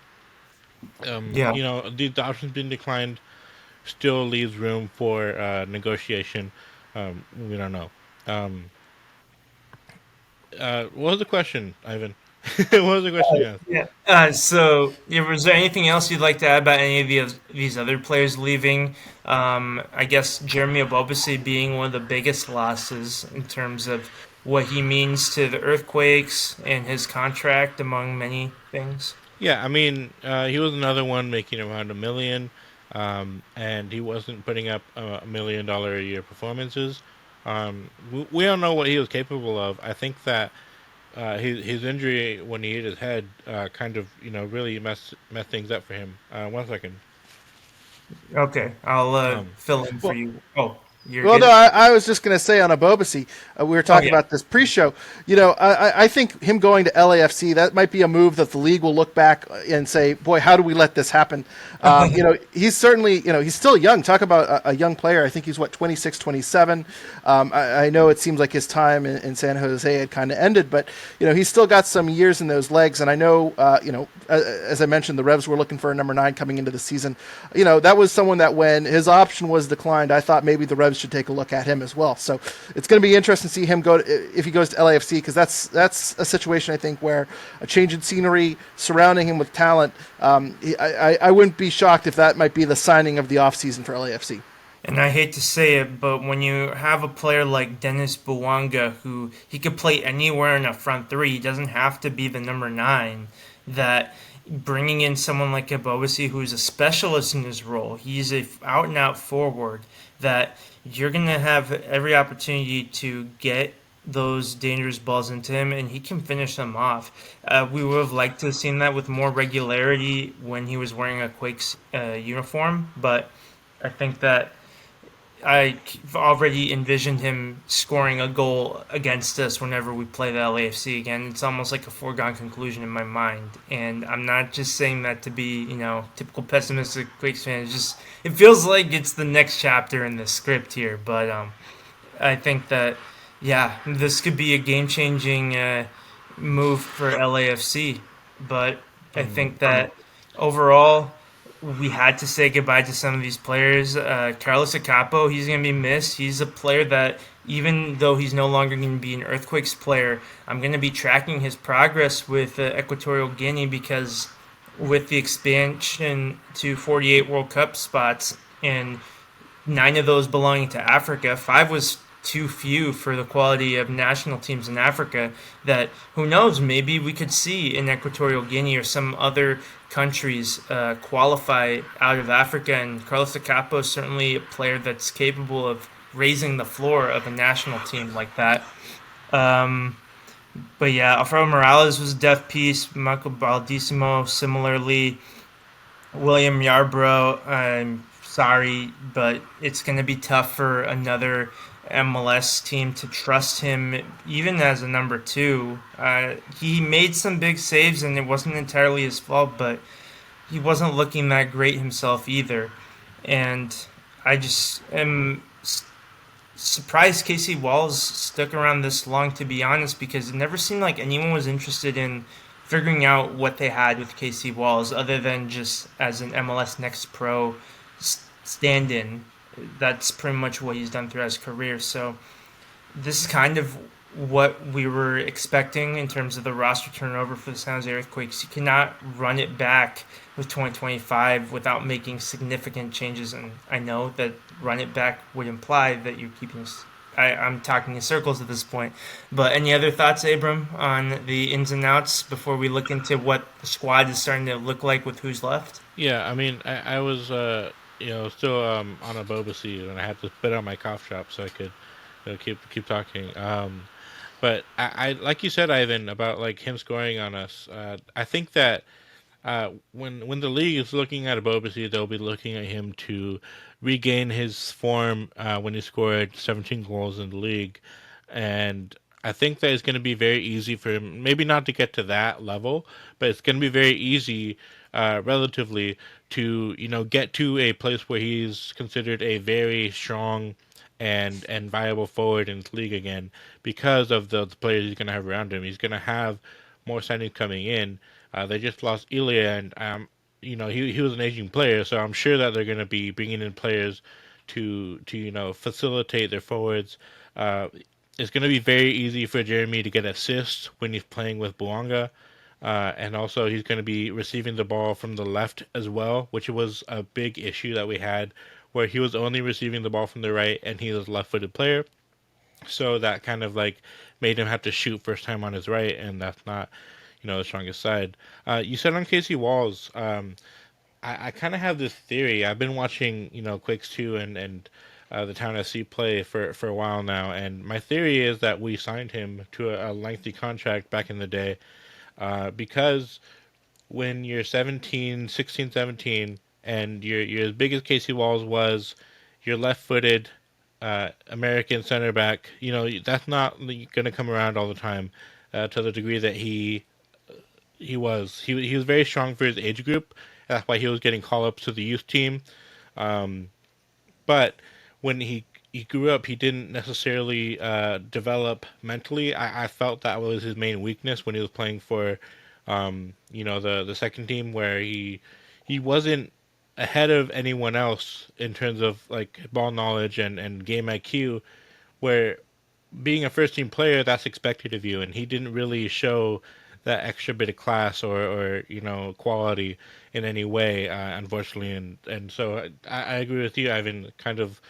Yeah. The options being declined still leaves room for negotiation. We don't know. Um, what was the question, Ivan? What was the question you asked? Yeah. So, yeah, was there anything else you'd like to add about any of these other players leaving? I guess Jeremy Obobese being one of the biggest losses in terms of what he means to the Earthquakes and his contract, among many things. Yeah, I mean, he was another one making around 1 million, and he wasn't putting up $1 million a year performances. We don't know what he was capable of. I think that his injury when he hit his head kind of really messed things up for him. 1 second. Okay, I'll Um, fill in for Well, you. Oh, you're Well, no, good. I was just going to say on Abobasi, we were Oh, talking yeah. about this pre-show. I think him going to LAFC, that might be a move that the league will look back and say, "Boy, how do we let this happen?" He's certainly, he's still young. Talk about a young player. I think he's 26, 27. I know it seems like his time in San Jose had kind of ended, but he's still got some years in those legs. And I know, as I mentioned, the Revs were looking for a number 9 coming into the season. That was someone that when his option was declined, I thought maybe the Revs Cavs should take a look at him as well. So it's going to be interesting to see him go if he goes to LAFC, because that's a situation I think where a change in scenery surrounding him with talent. I wouldn't be shocked if that might be the signing of the offseason for LAFC. And I hate to say it, but when you have a player like Dennis Bouanga, who he could play anywhere in a front three, he doesn't have to be the number nine. That bringing in someone like Ebobisi, who's a specialist in his role, he's a out and out forward. That you're gonna have every opportunity to get those dangerous balls into him, and he can finish them off. We would have liked to have seen that with more regularity when he was wearing a Quakes uniform, but I think that I've already envisioned him scoring a goal against us whenever we play the LAFC again. It's almost like a foregone conclusion in my mind, and I'm not just saying that to be, typical pessimistic Quakes fan. It's just it feels like it's the next chapter in the script here. But I think that yeah, this could be a game-changing move for LAFC. But I think that overall we had to say goodbye to some of these players. Carlos Acapo, he's going to be missed. He's a player that, even though he's no longer going to be an Earthquakes player, I'm going to be tracking his progress with Equatorial Guinea, because with the expansion to 48 World Cup spots and 9 of those belonging to Africa, 5 was too few for the quality of national teams in Africa. That who knows, maybe we could see in Equatorial Guinea or some other countries qualify out of Africa. And Carlos Acapo is certainly a player that's capable of raising the floor of a national team like that. Um, but yeah, Alfredo Morales was a deaf piece. Michael Baldissimo similarly. William Yarbrough, I'm sorry, but it's going to be tough for another MLS team to trust him, even as a number two. He made some big saves, and it wasn't entirely his fault, but he wasn't looking that great himself either. And I just am surprised Casey Walls stuck around this long, to be honest, because it never seemed like anyone was interested in figuring out what they had with Casey Walls other than just as an MLS Next Pro stand in. That's pretty much what he's done throughout his career. So this is kind of what we were expecting in terms of the roster turnover for the San Jose Earthquakes. You cannot run it back with 2025 without making significant changes, and I know that run it back would imply that you're keeping. I'm talking in circles at this point. But any other thoughts, Abram, on the ins and outs before we look into what the squad is starting to look like with who's left? Yeah, I mean, I was still on a boba seed, and I had to spit out my cough drop so I could keep talking. But I like you said, Ivan, about like him scoring on us. I think that when the league is looking at Abobasi, they'll be looking at him to regain his form when he scored 17 goals in the league, and I think that it's going to be very easy for him. Maybe not to get to that level, but it's going to be very easy, relatively, to get to a place where he's considered a very strong and viable forward in the league again because of the players he's going to have around him. He's going to have more signings coming in. They just lost Ilya, and he was an aging player, so I'm sure that they're going to be bringing in players to facilitate their forwards. Uh, it's going to be very easy for Jeremy to get assists when he's playing with Buanga. And also, he's going to be receiving the ball from the left as well, which was a big issue that we had, where he was only receiving the ball from the right, and he was a left-footed player. So that kind of like made him have to shoot first time on his right, and that's not the strongest side. You said on Casey Walls, I kind of have this theory. I've been watching Quakes 2 and the Town SC play for a while now, and my theory is that we signed him to a lengthy contract back in the day, because when you're 17, 16, 17, and you're as big as Casey Walls was, you're left-footed, American center back. That's not going to come around all the time, to the degree that he was. He was very strong for his age group. That's why he was getting call ups to the youth team. Um, but when he grew up, he didn't necessarily develop mentally. I felt that was his main weakness when he was playing for the second team, where he wasn't. ahead of anyone else in terms of like ball knowledge and game IQ, where being a first team player, that's expected of you, and he didn't really show that extra bit of class or quality in any way, unfortunately, and so I agree with you, Ivan. Kind of,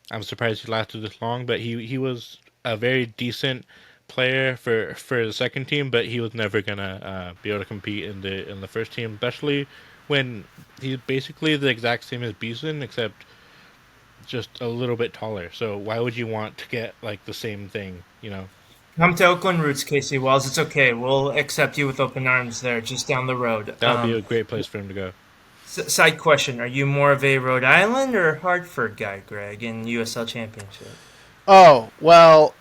I'm surprised he lasted this long, but he was a very decent player for the second team, but he was never gonna be able to compete in the first team, especially when he's basically the exact same as Beeson, except just a little bit taller. So why would you want to get like the same thing? Come to Oakland Roots, Casey Wells. It's okay. We'll accept you with open arms there, just down the road. That would be a great place for him to go. Side question: are you more of a Rhode Island or Hartford guy, Greg, in USL Championship? Oh, well,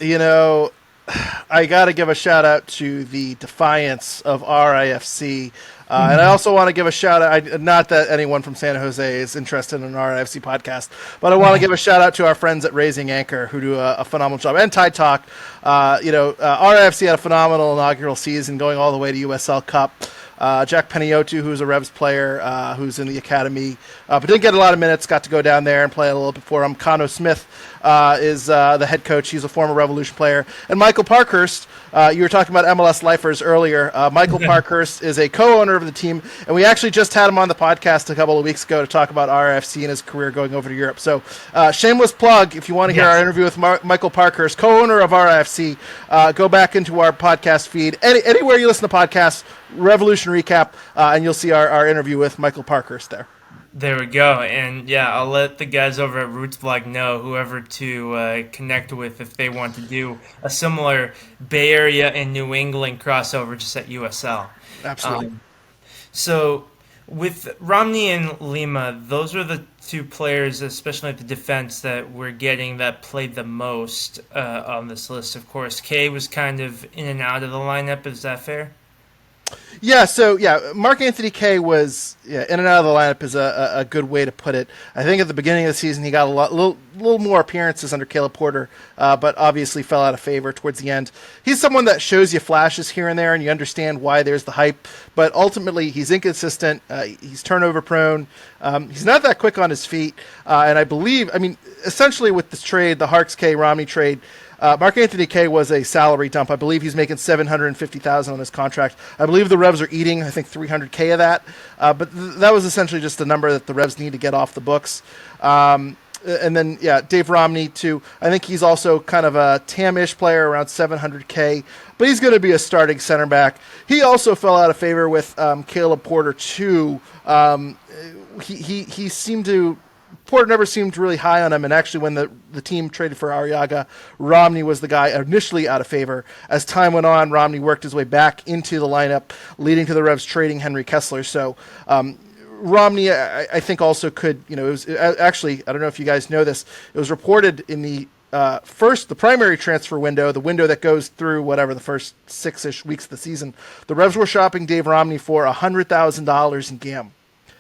I got to give a shout out to the defiance of RIFC. And I also want to give a shout out, not that anyone from San Jose is interested in an RIFC podcast, but I want to give a shout out to our friends at Raising Anchor who do a phenomenal job. And Tide Talk. RIFC had a phenomenal inaugural season going all the way to USL Cup. Jack Peniotu, who's a Revs player, who's in the academy, but didn't get a lot of minutes, got to go down there and play a little bit for him. Kano Smith is the head coach. He's a former Revolution player. And Michael Parkhurst, you were talking about MLS lifers earlier. Michael Parkhurst is a co-owner of the team, and we actually just had him on the podcast a couple of weeks ago to talk about RFC and his career going over to Europe. So shameless plug, if you want to hear our interview with Michael Parkhurst, co-owner of RFC, go back into our podcast feed. Anywhere you listen to podcasts, Revolution Recap, and you'll see our interview with Michael Parkhurst there. There we go. And yeah, I'll let the guys over at Roots Blog know whoever to connect with if they want to do a similar Bay Area and New England crossover just at USL. Absolutely. So with Romney and Lima, those are the two players, especially at the defense, that we're getting that played the most on this list. Of course, Kay was kind of in and out of the lineup. Is that fair? Yeah, Mark Anthony Kaye was in and out of the lineup is a good way to put it. I think at the beginning of the season he got little more appearances under Caleb Porter, but obviously fell out of favor towards the end. He's someone that shows you flashes here and there, and you understand why there's the hype, but ultimately he's inconsistent. He's turnover prone. He's not that quick on his feet, and essentially with this trade, the Harks K Romney trade, Mark Anthony Kaye was a salary dump. I believe he's making $750,000 on his contract. I believe the Revs are eating, I think, $300K of that. But that was essentially just the number that the Revs need to get off the books. And then, Dave Romney, too. I think he's also kind of a TAM-ish player, around $700K. But he's going to be a starting center back. He also fell out of favor with Caleb Porter, too. He seemed to... Porter never seemed really high on him, and actually when the team traded for Arriaga, Romney was the guy initially out of favor. As time went on, Romney worked his way back into the lineup, leading to the Revs trading Henry Kessler. So Romney, I think, also could, it was actually, I don't know if you guys know this, it was reported in the primary transfer window, the window that goes through whatever the first 6-ish weeks of the season, the Revs were shopping Dave Romney for $100,000 in GAM.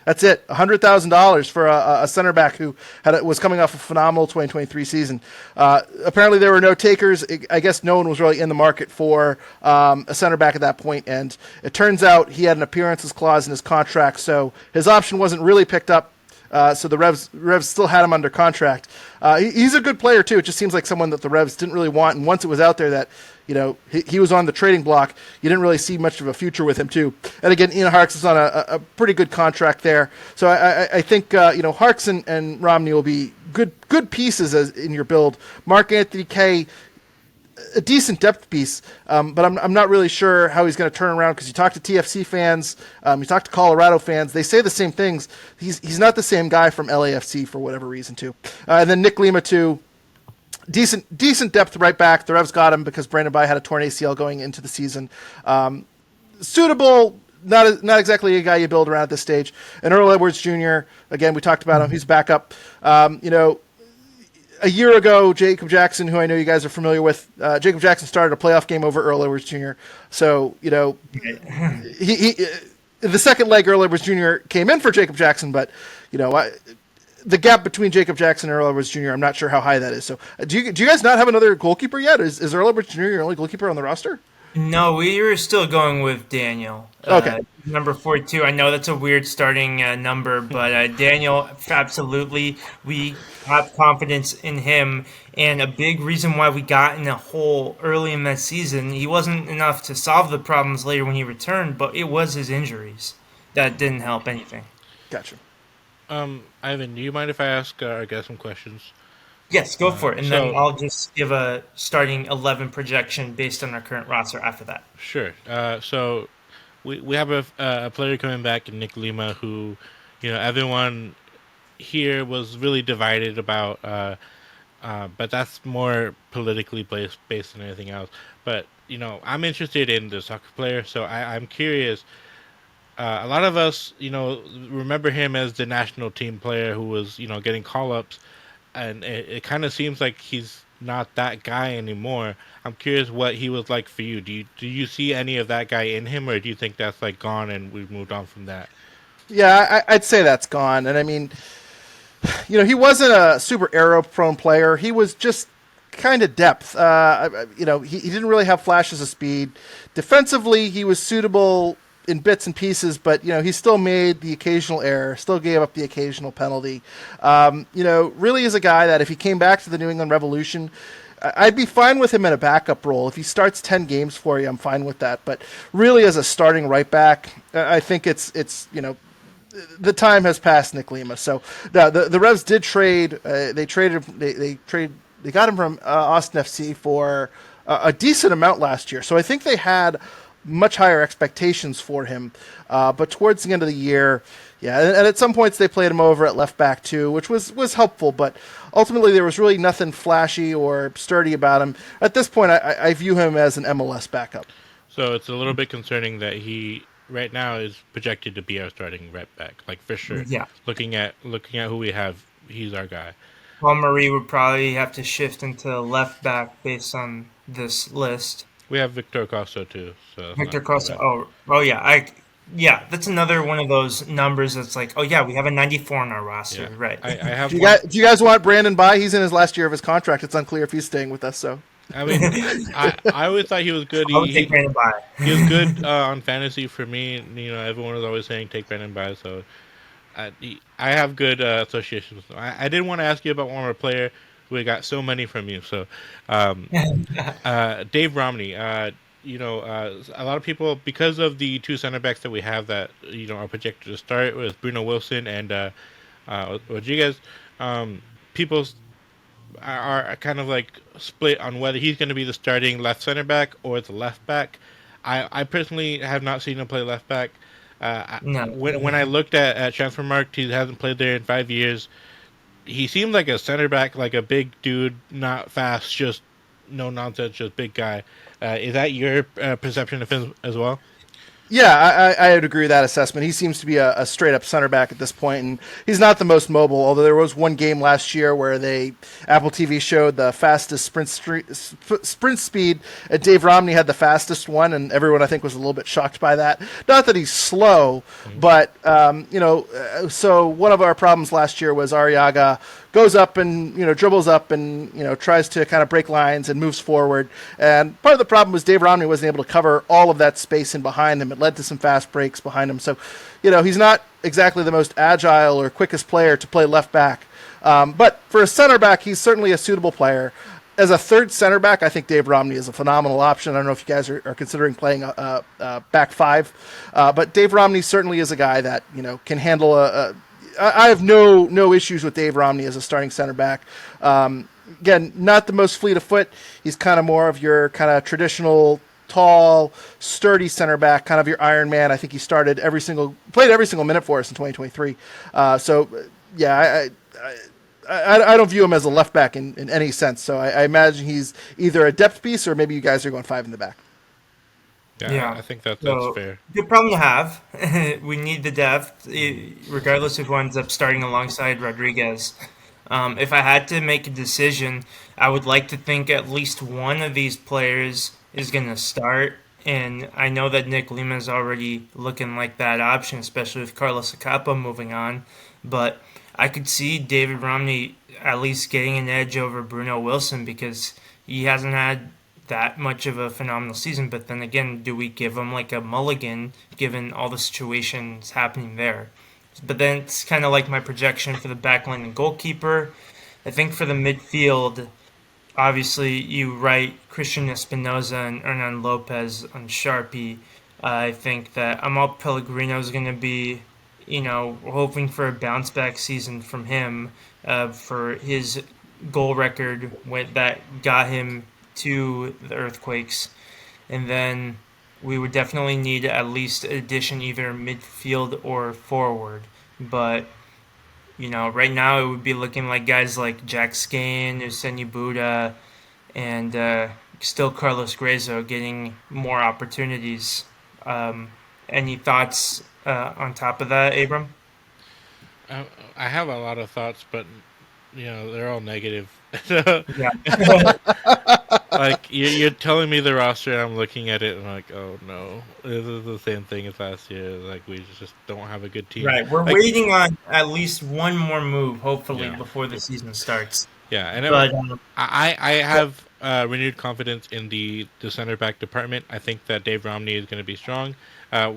That's it, $100,000 for a center back who was coming off a phenomenal 2023 season. Apparently there were no takers. I guess no one was really in the market for a center back at that point, and it turns out he had an appearances clause in his contract, so his option wasn't really picked up. So the Revs still had him under contract. He's a good player too. It just seems like someone that the Revs didn't really want, and once it was out there that he was on the trading block, you didn't really see much of a future with him too. And again, Ian Harks is on a pretty good contract there. So I think Harks and Romney will be good pieces in your build. Mark Anthony Kaye, a decent depth piece, but I'm not really sure how he's going to turn around, because you talk to TFC fans, you talk to Colorado fans, they say the same things. He's not the same guy from LAFC for whatever reason too. And then Nick Lima too, decent depth right back. The Revs got him because Brandon Bai had a torn ACL going into the season. Suitable. Not exactly a guy you build around at this stage. And Earl Edwards Jr., again, we talked about him. He's back up. A year ago, Jacob Jackson, who I know you guys are familiar with, Jacob Jackson started a playoff game over Earl Edwards Jr. So, he the second leg, Earl Edwards Jr. came in for Jacob Jackson, but, the gap between Jacob Jackson and Earl Edwards Jr., I'm not sure how high that is. So, do you guys not have another goalkeeper yet? Is Earl Edwards Jr. your only goalkeeper on the roster? No, we were still going with Daniel. Okay. Number 42. I know that's a weird starting number, but Daniel, absolutely, we have confidence in him. And a big reason why we got in a hole early in that season, he wasn't enough to solve the problems later when he returned, but it was his injuries that didn't help anything. Gotcha. Ivan, do you mind if I ask our guest some questions? Yes, go for it. And then So I'll just give a starting 11 projection based on our current roster after that. sure. So we have a player coming back, Nick Lima, who, everyone here was really divided about. But that's more politically based than anything else. But I'm interested in the soccer player, so I'm curious. A lot of us, remember him as the national team player who was, getting call ups, and it kind of seems like he's not that guy anymore. I'm curious what he was like for you. Do you see any of that guy in him, or do you think that's like gone and we've moved on from that? Yeah, I'd say that's gone. And I mean, he wasn't a super arrow prone player. He was just kind of depth. He didn't really have flashes of speed. Defensively, he was suitable in bits and pieces, but he still made the occasional error, still gave up the occasional penalty. Really is a guy that if he came back to the New England Revolution, I'd be fine with him in a backup role. If he starts 10 games for you, I'm fine with that. But really, as a starting right back, I think it's the time has passed Nick Lima. So the Revs did trade. They got him from Austin FC for a decent amount last year. So I think they had much higher expectations for him. But towards the end of the year, yeah, and at some points they played him over at left back too, which was helpful. But ultimately there was really nothing flashy or sturdy about him. At this point, I view him as an MLS backup. So it's a little bit concerning that he right now is projected to be our starting right back, like for sure. Yeah. Looking at who we have, he's our guy. Paul Marie would probably have to shift into left back based on this list. We have Victor Costa too, so it's Victor not too Costa. bad. Oh yeah. Yeah. That's another one of those numbers that's like, oh yeah, we have a 94 on our roster, Yeah, right? I have Do you one. guys, do you guys want Brandon by? He's in his last year of his contract. It's unclear if he's staying with us. So I mean, I always thought he was good. I would take Brandon by. He was good on fantasy for me. Everyone was always saying take Brandon by, so I have good associations with him. I did want to ask you about one more player. We got so many from you. So, um, Dave Romney. A lot of people, because of the two center backs that we have that are projected to start with Bruno Wilson and Rodriguez. People are kind of like split on whether he's going to be the starting left center back or the left back. I personally have not seen him play left back. No. When I looked at Transfermarkt, he hasn't played there in 5 years. He seemed like a center back, like a big dude, not fast, just no nonsense, just big guy. Is that your perception of him as well? yeah, I would agree with that assessment. He seems to be a straight up center back at this point, and he's not the most mobile. Although there was one game last year where Apple TV showed the fastest sprint speed. Dave Romney had the fastest one, and everyone I think was a little bit shocked by that. Not that he's slow, but so one of our problems last year was Arriaga goes up and dribbles up and tries to kind of break lines and moves forward. And part of the problem was Dave Romney wasn't able to cover all of that space in behind him. It led to some fast breaks behind him. So, he's not exactly the most agile or quickest player to play left back. But for a center back, he's certainly a suitable player. As a third center back, I think Dave Romney is a phenomenal option. I don't know if you guys are considering playing a back five, but Dave Romney certainly is a guy that can handle I have no issues with Dave Romney as a starting center back. Again, not the most fleet of foot. He's kind of more of your kind of traditional tall, sturdy center back, kind of your Iron Man. I think he played every single minute for us in 2023. Yeah, I don't view him as a left back in any sense. So I imagine he's either a depth piece or maybe you guys are going five in the back. Yeah, Yeah. I think that's So fair. good problem to have. We need the depth, regardless of who ends up starting alongside Rodriguez. If I had to make a decision, I would like to think at least one of these players is going to start. And I know that Nick Lima is already looking like that option, especially with Carlos Acapa moving on. But I could see David Romney at least getting an edge over Bruno Wilson because he hasn't had that much of a phenomenal season. But then again, do we give him like a mulligan given all the situations happening there? But then it's kind of like my projection for the backline and goalkeeper. I think for the midfield, obviously you write Christian Espinoza and Hernan Lopez on Sharpie. I think that Amal Pellegrino is going to be, we're hoping for a bounce back season from him for his goal record that got him to the Earthquakes. And then we would definitely need at least addition either midfield or forward. But right now it would be looking like guys like Jack Skane, Useni Buddha, and still Carlos Grazo getting more opportunities. Um, any thoughts on top of that, Abram? I, I have a lot of thoughts, but they're all negative. Yeah. Like you're telling me the roster, I'm looking at it and I'm like, oh no, this is the same thing as last year. Like we just don't have a good team. Right. We're Like waiting on at least one more move, hopefully, yeah, before the season starts. yeah, and But I have renewed confidence in the center back department. I think that Dave Romney is going to be strong. Uh,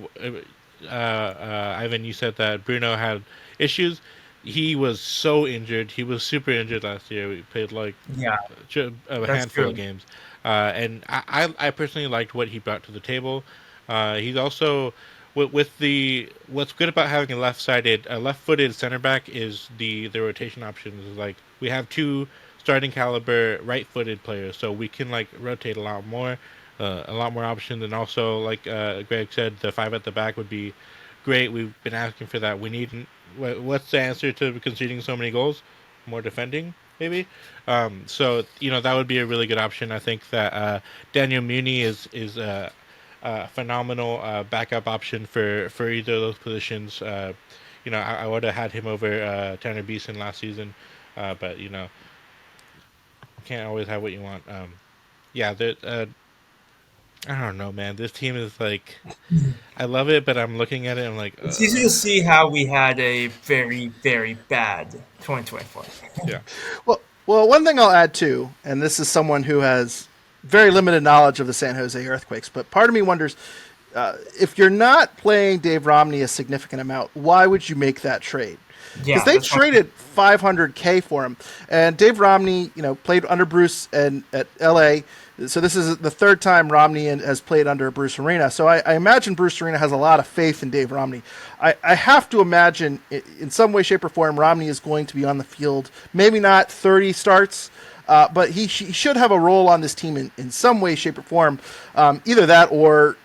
Ivan, you said that Bruno had issues. He was so injured. He was super injured last year. We played like yeah, a that's handful of true. games, and I personally liked what he brought to the table. He's also with the what's good about having a left-footed center back is the rotation options. Is like we have two starting caliber right-footed players, so we can like rotate a lot more options, and also like Greg said, the five at the back would be great. We've been asking for that. We need what's the answer to conceding so many goals? More defending, maybe. So that would be a really good option. I think that Daniel Muni is a phenomenal backup option for either of those positions. I would have had him over Tanner Beeson last season, but can't always have what you want. Yeah, I don't know, man. This team is like, I love it, but I'm looking at it. I'm like, It's easy to see how we had a very, very bad 2024. yeah, Well, one thing I'll add too, and this is someone who has very limited knowledge of the San Jose Earthquakes, but part of me wonders if you're not playing Dave Romney a significant amount, why would you make that trade? Because Yeah, they that's one. traded 500K for him, and Dave Romney, played under Bruce and at LA. So this is the third time Romney has played under Bruce Arena. So I imagine Bruce Arena has a lot of faith in Dave Romney. I have to imagine in some way, shape, or form, Romney is going to be on the field. Maybe not 30 starts, but he should have a role on this team in some way, shape, or form. Either that or,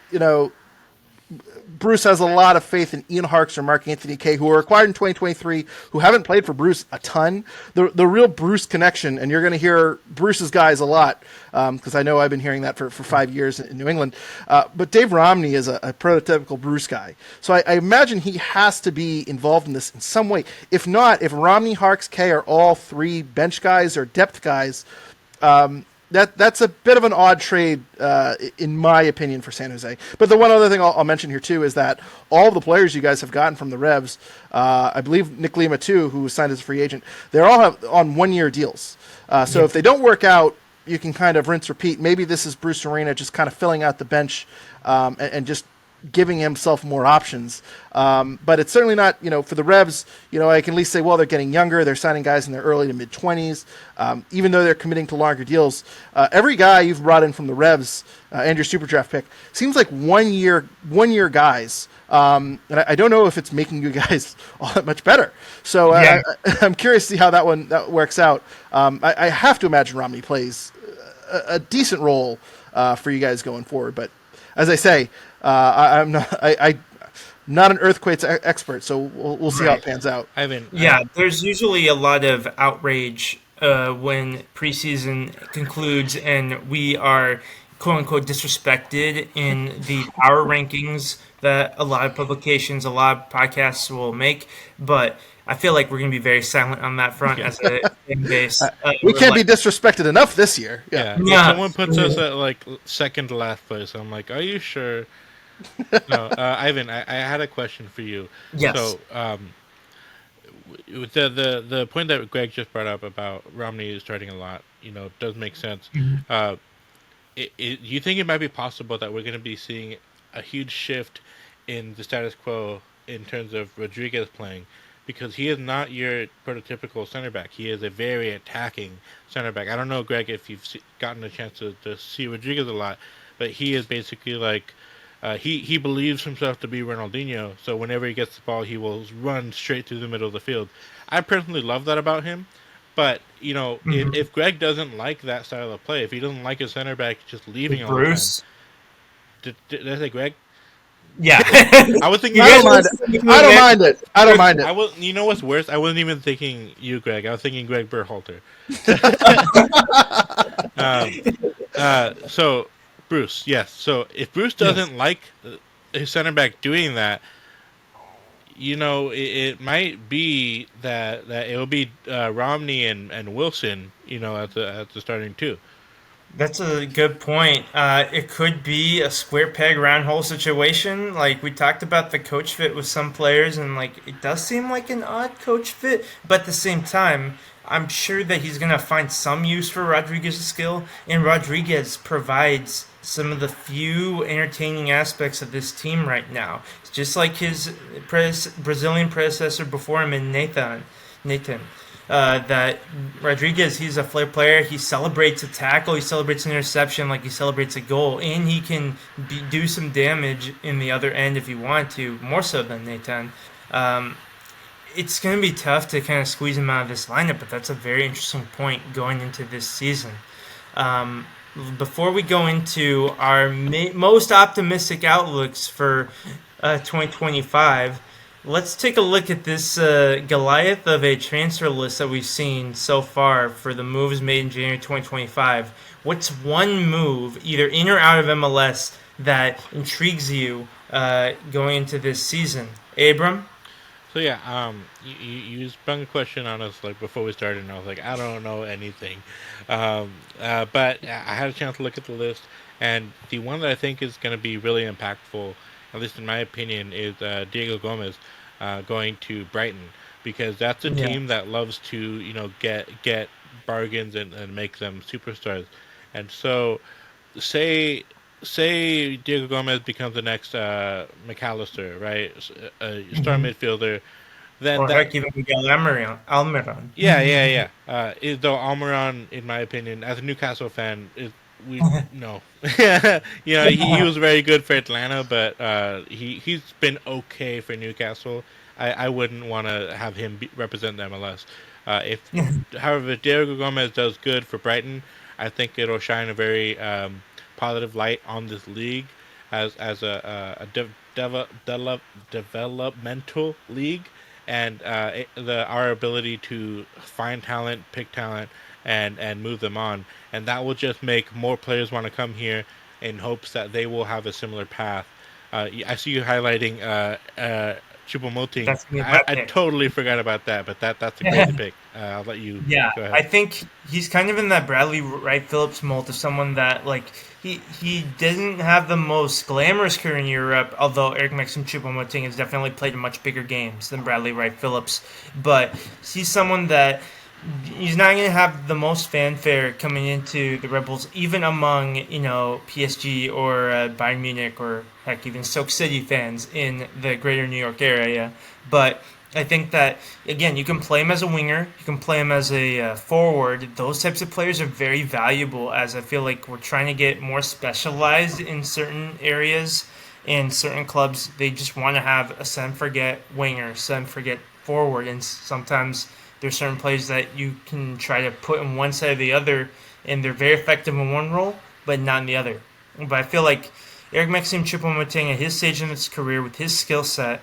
Bruce has a lot of faith in Ian Harkes or Mark Anthony Kay, who were acquired in 2023, who haven't played for Bruce a ton. The real Bruce connection, and you're going to hear Bruce's guys a lot, because I know I've been hearing that for 5 years in New England. But Dave Romney is a prototypical Bruce guy. So I imagine he has to be involved in this in some way. If not, if Romney, Harkes, Kay are all three bench guys or depth guys, that's a bit of an odd trade, in my opinion, for San Jose. But the one other thing I'll mention here too is that all of the players you guys have gotten from the Revs, I believe Nick Lima too, who was signed as a free agent, they're all on 1 year deals. So if they don't work out, you can kind of rinse repeat. Maybe this is Bruce Arena just kind of filling out the bench, and just giving himself more options. But it's certainly not, for the Revs, I can at least say, well, they're getting younger. They're signing guys in their early to mid 20s. Even though they're committing to longer deals, every guy you've brought in from the Revs, and your super draft pick, seems like 1 year guys. And I don't know if it's making you guys all that much better. So Yeah, I'm curious to see how that works out. I have to imagine Romney plays a decent role for you guys going forward. But as I say, I'm not an earthquakes expert, so we'll see how it right. pans out. Ivan, Yeah, there's usually a lot of outrage when preseason concludes and we are quote unquote disrespected in the power rankings that a lot of publications, a lot of podcasts will make. But I feel like we're going to be very silent on that front yeah, as a fan base. We We're can't be like, disrespected enough this year. Yeah. yeah. If yeah, someone puts us at like second to last place, I'm like, are you sure? No, Ivan, I had a question for you. yes, So, with the point that Greg just brought up about Romney starting a lot, does make sense. Uh, you think it might be possible that we're going to be seeing a huge shift in the status quo in terms of Rodriguez playing? Because he is not your prototypical center back. He is a very attacking center back. I don't know, Greg, if you've gotten a chance to see Rodriguez a lot, but he is basically like he believes himself to be Ronaldinho. So whenever he gets the ball, he will run straight through the middle of the field. I personally love that about him. But if Greg doesn't like that style of play, if he doesn't like his center back just leaving all the time, Bruce. did I say Greg? Yeah. I was thinking. I don't mind it. I don't mind it. I don't mind I it. was. You know what's worse? I wasn't even thinking you, Greg. I was thinking Greg Berhalter. So Bruce, yes. So if Bruce Yes. doesn't like his center back doing that, it might be that it will be Romney and Wilson, at the starting two. That's a good point. It could be a square peg round hole situation. Like we talked about the coach fit with some players, and like it does seem like an odd coach fit, but at the same time, I'm sure that he's gonna find some use for Rodriguez's skill, and Rodriguez provides some of the few entertaining aspects of this team right now. It's just like his Brazilian predecessor before him in Nathan. That Rodriguez, he's a flair player. He celebrates a tackle, he celebrates an interception like he celebrates a goal, and he can do some damage in the other end if he wanted to, more so than Nathan. Um, it's going to be tough to kind of squeeze him out of this lineup, but that's a very interesting point going into this season. Um, Before we go into our most optimistic outlooks for 2025, let's take a look at this Goliath of a transfer list that we've seen so far for the moves made in January 2025. What's one move, either in or out of MLS, that intrigues you going into this season? Abram? So yeah, you sprung a question on us like before we started, and I was like, I don't know anything, but I had a chance to look at the list, and the one that I think is going to be really impactful, at least in my opinion, is Diego Gomez going to Brighton, because that's a Yeah. team that loves to get bargains and make them superstars, and so say Diego Gomez becomes the next McAllister, right? Star Hmm. midfielder. Then Or that, heck, even Miguel Almiron. yeah, yeah, yeah. Though Almiron, in my opinion, as a Newcastle fan, we no, he was very good for Atlanta, but he's been okay for Newcastle. I wouldn't want to have him represent the MLS. If However, if Diego Gomez does good for Brighton, I think it'll shine a very positive light on this league as developmental league, and our ability to find talent, pick talent, and move them on, and that will just make more players want to come here in hopes that they will have a similar path. I see you highlighting Choupo-Moting. That's me, my I pick. totally forgot about that, but that's a crazy pick. I'll let you Yeah, go I ahead. think he's kind of in that Bradley Wright Phillips mold of someone that like he didn't have the most glamorous career in Europe, although Eric Maxim Choupo-Moting has definitely played in much bigger games than Bradley Wright Phillips. But he's someone that he's not going to have the most fanfare coming into the Red Bulls, even among PSG or Bayern Munich or heck even Stoke City fans in the greater New York area. But I think that again, you can play him as a winger, you can play him as a forward. Those types of players are very valuable, as I feel like we're trying to get more specialized in certain areas. In certain clubs, they just want to have a set and forget winger, set and forget forward, and sometimes there's certain plays that you can try to put in one side or the other, and they're very effective in one role, but not in the other. But I feel like Eric Maxim Choupo-Moting at his stage in his career with his skill set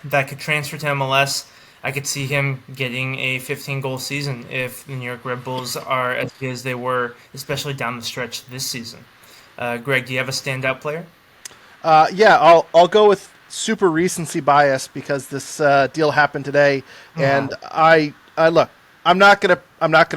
that could transfer to MLS, I could see him getting a 15 goal season if the New York Red Bulls are as good as they were, especially down the stretch this season. Greg, do you have a standout player? Yeah, I'll go with super recency bias because this deal happened today, Uh-huh. and I look. I'm not gonna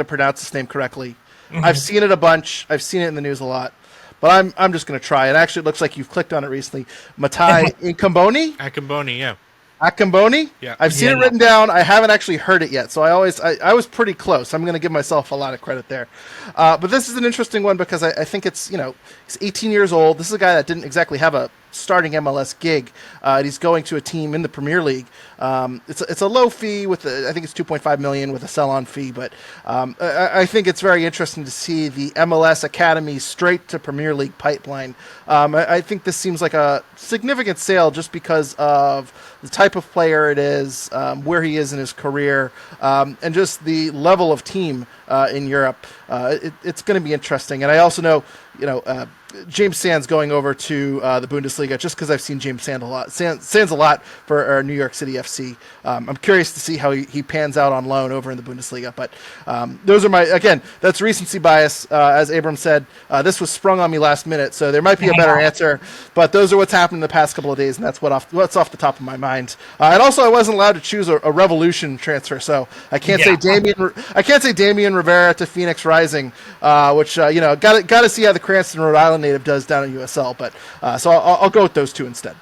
pronounce this name correctly. I've Mhm. seen it a bunch. I've seen it in the news a lot, but I'm just gonna try. And actually, it looks like you've clicked on it recently. Matai Incomboni. Akamboni, yeah. Akamboni? Yeah. I've seen it Yeah. written down. I haven't actually heard it yet, so I was pretty close. I'm going to give myself a lot of credit there. But this is an interesting one because I think it's, he's 18 years old. This is a guy that didn't exactly have a starting MLS gig. And he's going to a team in the Premier League. It's a low fee with I think it's 2.5 million with a sell-on fee, but I think it's very interesting to see the MLS Academy straight to Premier League pipeline. I think this seems like a significant sale just because of the type of player it is, where he is in his career, and just the level of team in Europe. It's going to be interesting. And I also know, James Sands going over to the Bundesliga just because I've seen James Sands a lot for our New York City FC. I'm curious to see how he pans out on loan over in the Bundesliga. But those are that's recency bias. As Abram said, this was sprung on me last minute, so there might be a better answer. But those are what's happened in the past couple of days, and that's what's off the top of my mind. And also, I wasn't allowed to choose a Revolution transfer, so I can't say Damian Rivera to Phoenix Rising, which got to see how the Cranston, Rhode Island native does down at USL. But so I'll go with those two instead.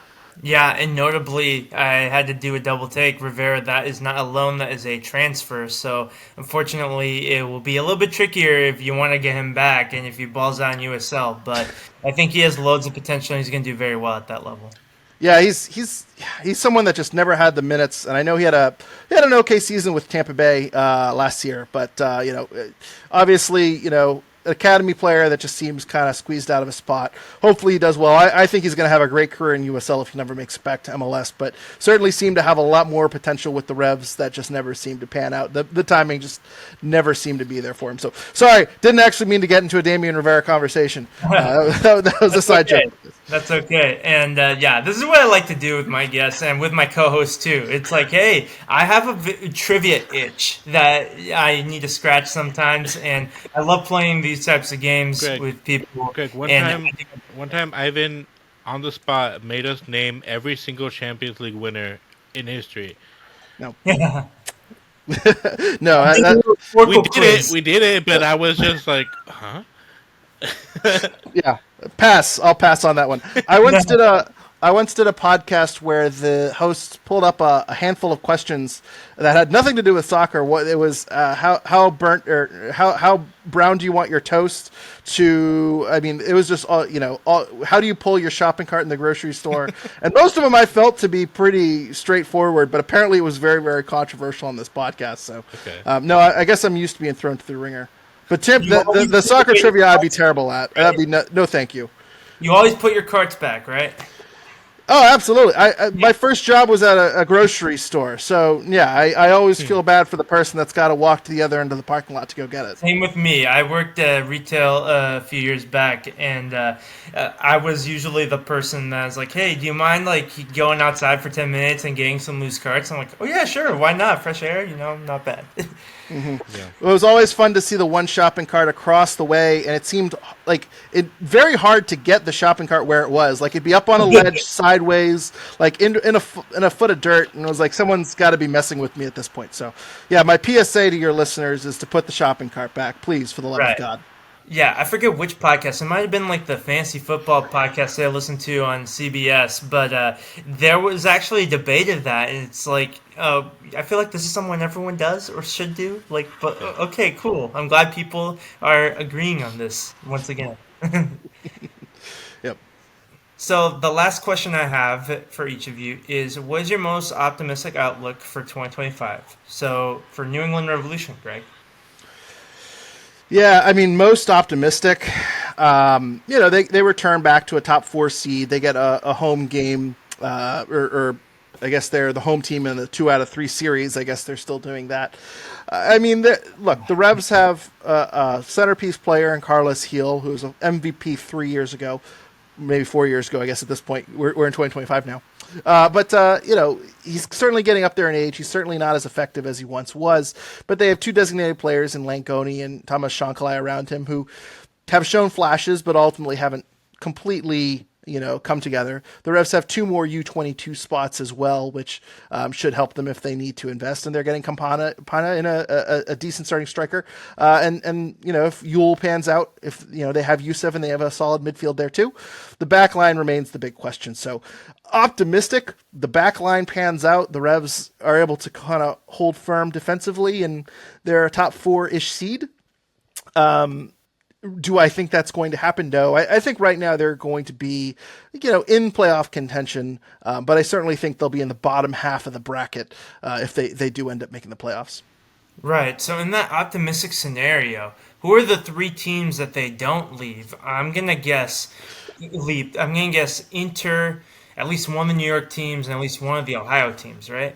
Yeah, and notably, I had to do a double take. Rivera, that is not a loan, that is a transfer. So, unfortunately, it will be a little bit trickier if you want to get him back and if he balls out in USL. But I think he has loads of potential and he's going to do very well at that level. Yeah, he's someone that just never had the minutes, and I know he had an okay season with Tampa Bay last year, but obviously, academy player that just seems kind of squeezed out of a spot. Hopefully he does well. I think he's going to have a great career in USL if he never makes it back to MLS, but certainly seemed to have a lot more potential with the Revs that just never seemed to pan out. The timing just never seemed to be there for him. So, sorry, didn't actually mean to get into a Damian Rivera conversation. That was a side joke. That's okay. And this is what I like to do with my guests and with my co-host too. It's like, hey, I have a trivia itch that I need to scratch sometimes, and I love playing these types of games with people. Greg, one time Ivan on the spot made us name every single Champions League winner in history. No. No, we did it, but I was just like, huh? Yeah, I'll pass on that one. I once did a podcast where the hosts pulled up a handful of questions that had nothing to do with soccer. What it was, how burnt or how brown do you want your toast? It was just how do you pull your shopping cart in the grocery store? And most of them I felt to be pretty straightforward, but apparently it was very, very controversial on this podcast. So, I guess I'm used to being thrown to the ringer. But Tim, the soccer trivia I'd be terrible at. That'd be no, thank you. You always put your carts back, right? Oh, absolutely. My first job was at a grocery store. So, yeah, I always feel bad for the person that's got to walk to the other end of the parking lot to go get it. Same with me. I worked retail a few years back, and I was usually the person that's like, hey, do you mind going outside for 10 minutes and getting some loose carts? I'm like, oh, yeah, sure. Why not? Fresh air, not bad. Mm-hmm. Yeah. It was always fun to see the one shopping cart across the way, and it seemed like very hard to get the shopping cart where it was. Like it'd be up on a ledge sideways, like in a foot of dirt, and it was like someone's got to be messing with me at this point. So, yeah, my PSA to your listeners is to put the shopping cart back, please, for the love of God. Yeah, I forget which podcast. It might have been like the fantasy football podcast I listened to on CBS, but there was actually a debate of that, and it's like, I feel like this is something everyone does or should do. But okay, cool. I'm glad people are agreeing on this once again. Yep. So the last question I have for each of you is, what is your most optimistic outlook for 2025? So for New England Revolution, Greg. Yeah, most optimistic. They return back to a top 4 seed. They get a home game, or I guess they're the home team in the 2 out of 3 series. I guess they're still doing that. Look, the Revs have a centerpiece player in Carlos Heel, who was an MVP 3 years ago, maybe 4 years ago. I guess at this point we're in 2025 now. He's certainly getting up there in age. He's certainly not as effective as he once was. But they have 2 designated players in Langoni and Thomas Shankali around him who have shown flashes, but ultimately haven't completely come together. The Revs have two more U22 spots as well, which should help them if they need to invest. And they're getting Campana in a decent starting striker. And if Yule pans out, if they have Youssef and they have a solid midfield there too, the back line remains the big question. So optimistic, the back line pans out. The Revs are able to kind of hold firm defensively, and they're a top four-ish seed. Do I think that's going to happen? No. I think right now they're going to be, in playoff contention, but I certainly think they'll be in the bottom half of the bracket if they do end up making the playoffs. Right. So in that optimistic scenario, who are the three teams that they don't leave? I'm gonna guess Inter, at least one of the New York teams, and at least one of the Ohio teams, right?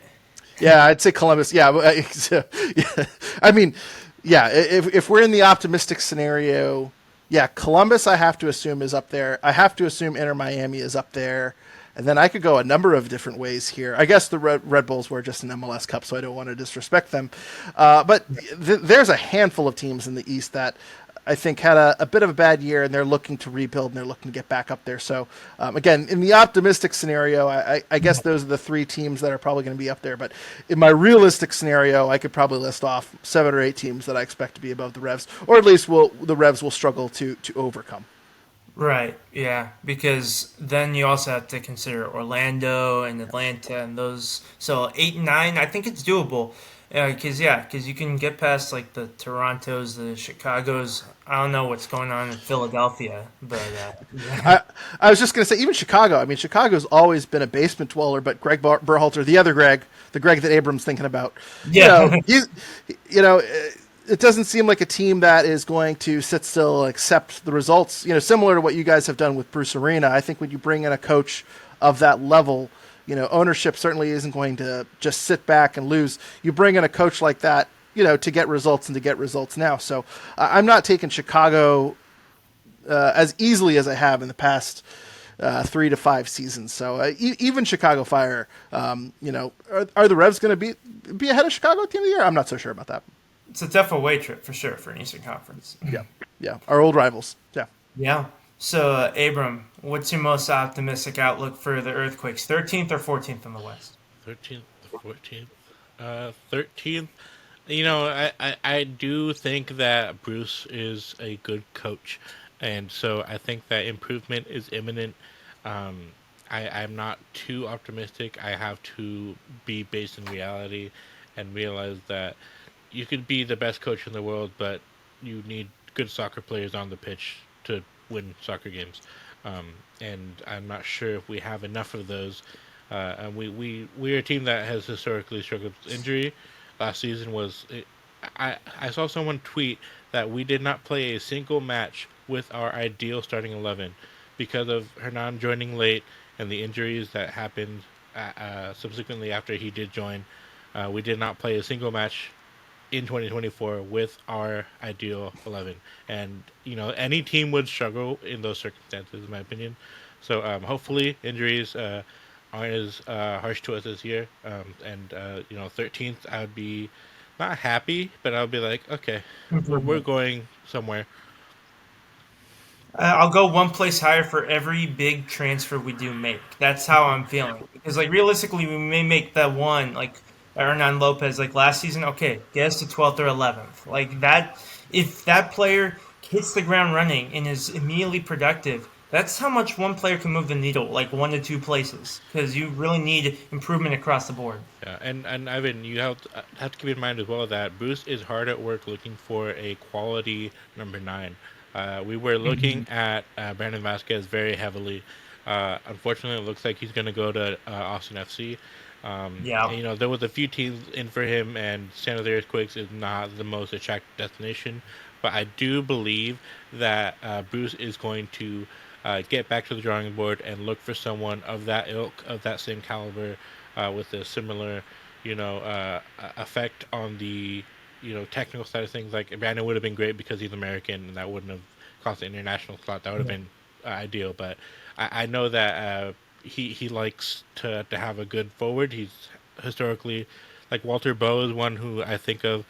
Yeah, I'd say Columbus. Yeah, yeah. I mean, yeah. If we're in the optimistic scenario, yeah, Columbus I have to assume is up there. I have to assume Inter Miami is up there, and then I could go a number of different ways here. I guess the Red Bulls were just an MLS Cup, so I don't want to disrespect them. But there's a handful of teams in the East that I think had a bit of a bad year, and they're looking to rebuild and they're looking to get back up there. So again, in the optimistic scenario, I guess those are the three teams that are probably going to be up there. But in my realistic scenario, I could probably list off 7 or 8 teams that I expect to be above the Revs, or at least the Revs will struggle to overcome. Right, yeah, because then you also have to consider Orlando and Atlanta and those. So 8 and 9, I think it's doable. Because you can get past like the Torontos, the Chicago's. I don't know what's going on in Philadelphia, but yeah. I was just going to say, even Chicago. I mean, Chicago's always been a basement dweller, but Greg Berhalter, the other Greg, the Greg that Abram's thinking about, Yeah. it doesn't seem like a team that is going to sit still and accept the results. Similar to what you guys have done with Bruce Arena. I think when you bring in a coach of that level, ownership certainly isn't going to just sit back and lose. You bring in a coach like that, to get results and to get results now. So I'm not taking Chicago as easily as I have in the past 3 to 5 seasons. So even Chicago Fire, are the Revs going to be ahead of Chicago at the end of the year? I'm not so sure about that. It's a tough away trip for sure for an Eastern Conference. Yeah, our old rivals. Yeah. Yeah. So, Abram, what's your most optimistic outlook for the Earthquakes? 13th or 14th in the West? 13th, 14th, 13th. I do think that Bruce is a good coach, and so I think that improvement is imminent. I'm not too optimistic. I have to be based in reality and realize that you could be the best coach in the world, but you need good soccer players on the pitch to win soccer games. And I'm not sure if we have enough of those. And we're a team that has historically struggled with injury. Last season I saw someone tweet that we did not play a single match with our ideal starting 11 because of Hernan joining late and the injuries that happened subsequently after he did join. We did not play a single match in 2024 with our ideal 11, and any team would struggle in those circumstances, in my opinion. So hopefully injuries aren't as harsh to us this year. And 13th, I would be not happy, but I would be like, okay, we're going somewhere. I'll go one place higher for every big transfer we do make. That's how I'm feeling. Because like realistically, we may make that one like Hernan Lopez like last season. Okay, get us to 12th or 11th. Like that, if that player hits the ground running and is immediately productive, that's how much one player can move the needle, like 1 to 2 places. Because you really need improvement across the board. Yeah, and Ivan, you have to keep in mind as well that Bruce is hard at work looking for a quality number 9. We were looking at Brandon Vasquez very heavily. Unfortunately, it looks like he's going to go to Austin FC. Yeah. And, there was a few teams in for him, and San Jose Earthquakes is not the most attractive destination. But I do believe that Bruce is going to get back to the drawing board and look for someone of that ilk, of that same caliber, with a similar, effect on the technical side of things. Like Brandon would have been great because he's American, and that wouldn't have cost the international slot. That would have been ideal. But I know that he likes to have a good forward. He's historically like Walter Bowe is one who I think of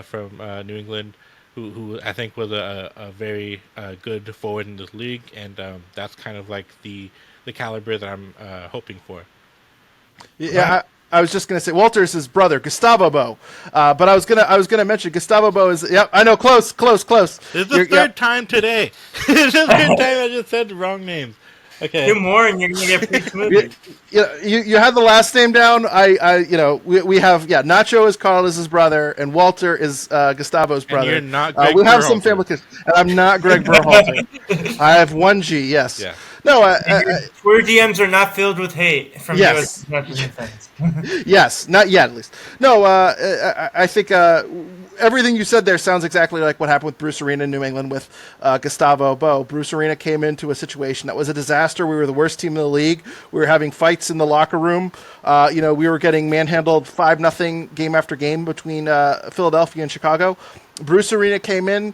from New England. who I think was a very good forward in this league, and that's kind of like the caliber that I'm hoping for. Right. Yeah, I was just gonna say Walter's his brother, Gustavo Bo. But I was gonna mention Gustavo Bo is. Yep, I know, close. This is the third time today. This is the third time I just said the wrong names. Two Okay. more, and you're gonna get free You, smoothie. you had the last name down. We have Nacho is Carlos's brother, and Walter is Gustavo's And brother. you're not Greg We have some Berhalter. family, and I'm not Greg Berhalter. I have one G. Yes. Yeah. No. And your Twitter DMs are not filled with hate from Yes. U.S. Netherlands fans. Yes, not yet, at least. No, I think everything you said there sounds exactly like what happened with Bruce Arena in New England with Gustavo Bo. Bruce Arena came into a situation that was a disaster. We were the worst team in the league. We were having fights in the locker room. We were getting manhandled 5-0 game after game between Philadelphia and Chicago. Bruce Arena came in,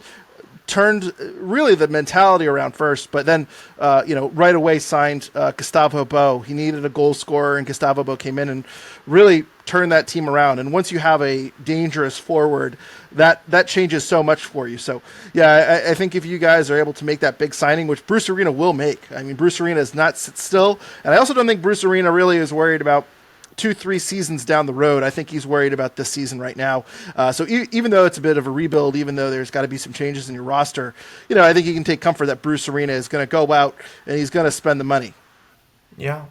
turned really the mentality around first, but then right away signed Gustavo Bo. He needed a goal scorer, and Gustavo Bo came in and really turned that team around. And once you have a dangerous forward, that changes so much for you. So yeah, I think if you guys are able to make that big signing, which Bruce Arena will make, I mean, Bruce Arena is not sit still, and I also don't think Bruce Arena really is worried about 2-3 seasons down the road. I think he's worried about this season right now. So even though it's a bit of a rebuild, even though there's got to be some changes in your roster, I think you can take comfort that Bruce Arena is going to go out and he's going to spend the money. Yeah,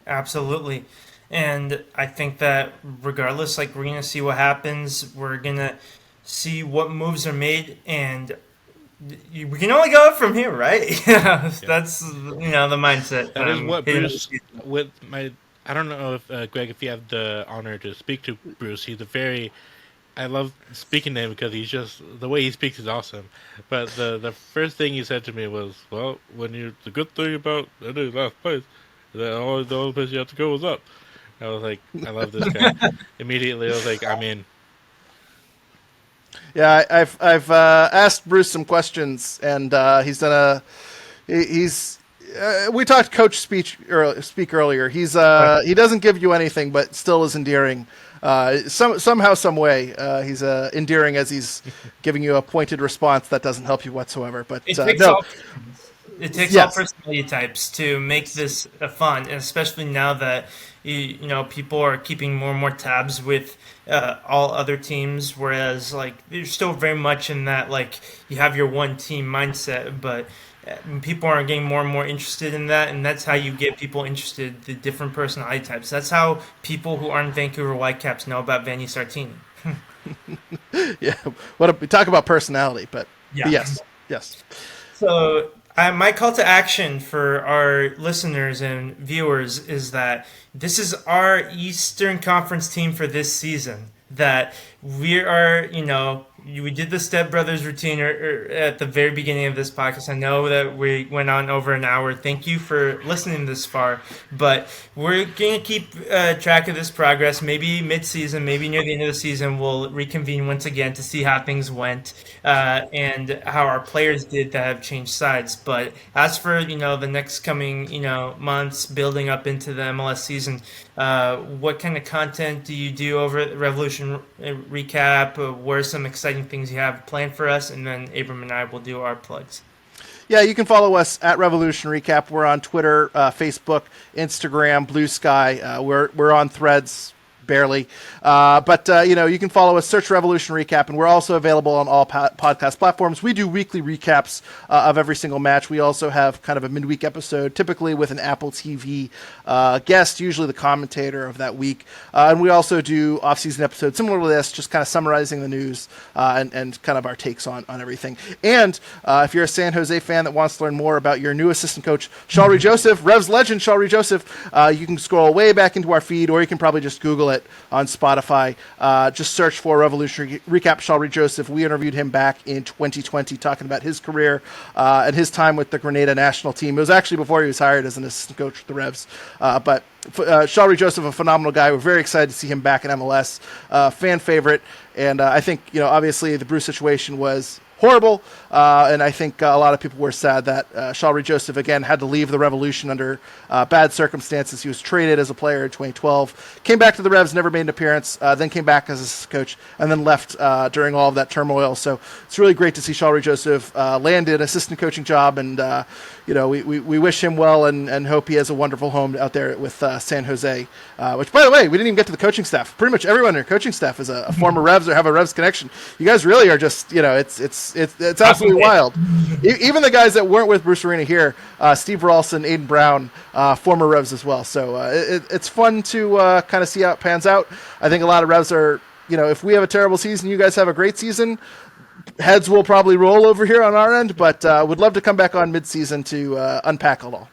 absolutely. And I think that regardless, like we're gonna see what happens. We're gonna see what moves are made, and we can only go up from here, right? That's the mindset. That is what Hitting Bruce with my. I don't know if Greg, if you have the honor to speak to Bruce, he's a very. I love speaking to him because he's just the way he speaks is awesome. But the first thing he said to me was, "Well, when you the good thing about the last place, that always the only place you have to go is up." I was like, I love this guy. Immediately, I was like, I'm in. Yeah, I've asked Bruce some questions, and he's done he's. We talked coach speak earlier. He doesn't give you anything, but still is endearing. Somehow, some way, he's endearing as he's giving you a pointed response that doesn't help you whatsoever. But It takes no, all it takes all yes, personality types to make this fun, and especially now that people are keeping more and more tabs with all other teams, whereas like you're still very much in that like you have your one team mindset, but people are getting more and more interested in that, and that's how you get people interested. The different personality types. That's how people who aren't Vancouver Whitecaps know about Vanni Sartini. yeah. We talk about personality, but Yeah. yes. So, my call to action for our listeners and viewers is that this is our Eastern Conference team for this season. That we are, we did the Step Brothers routine at the very beginning of this podcast. I know that we went on over an hour. Thank you for listening this far. But we're going to keep track of this progress. Maybe mid-season, maybe near the end of the season, we'll reconvene once again to see how things went and how our players did that have changed sides. But as for, the next coming, months building up into the MLS season, what kind of content do you do over at Revolution Recap? What are some exciting things you have planned for us? And then Abram and I will do our plugs. Yeah, you can follow us at Revolution Recap. We're on Twitter, Facebook, Instagram, Blue Sky. We're on Threads. Barely, but you can follow us. Search Revolution Recap, and we're also available on all podcast platforms. We do weekly recaps of every single match. We also have kind of a midweek episode, typically with an Apple TV guest, usually the commentator of that week. And we also do off-season episodes similar to this, just kind of summarizing the news and kind of our takes on everything. And if you're a San Jose fan that wants to learn more about your new assistant coach, Shalry Joseph, Revs legend Shalry Joseph, you can scroll way back into our feed, or you can probably just Google it on Spotify. Just search for Revolution Recap Shalry Joseph. We interviewed him back in 2020 talking about his career and his time with the Grenada national team. It was actually before he was hired as an assistant coach with the Revs. But Shalry Joseph, a phenomenal guy. We're very excited to see him back in MLS. Fan favorite. And I think, obviously the Bruce situation was horrible. And I think a lot of people were sad that Shalry Joseph, again, had to leave the Revolution under bad circumstances. He was traded as a player in 2012, came back to the Revs, never made an appearance, then came back as a coach, and then left during all of that turmoil. So it's really great to see Shalry Joseph land an assistant coaching job, and we wish him well and hope he has a wonderful home out there with San Jose, which, by the way, we didn't even get to the coaching staff. Pretty much everyone in your coaching staff is a former Revs or have a Revs connection. You guys really are just, it's absolutely wild. Even the guys that weren't with Bruce Arena here, Steve Ralston, Aiden Brown, former Revs as well. So it's fun to kind of see how it pans out. I think a lot of Revs are, if we have a terrible season, you guys have a great season, heads will probably roll over here on our end, but would love to come back on mid-season to unpack it all.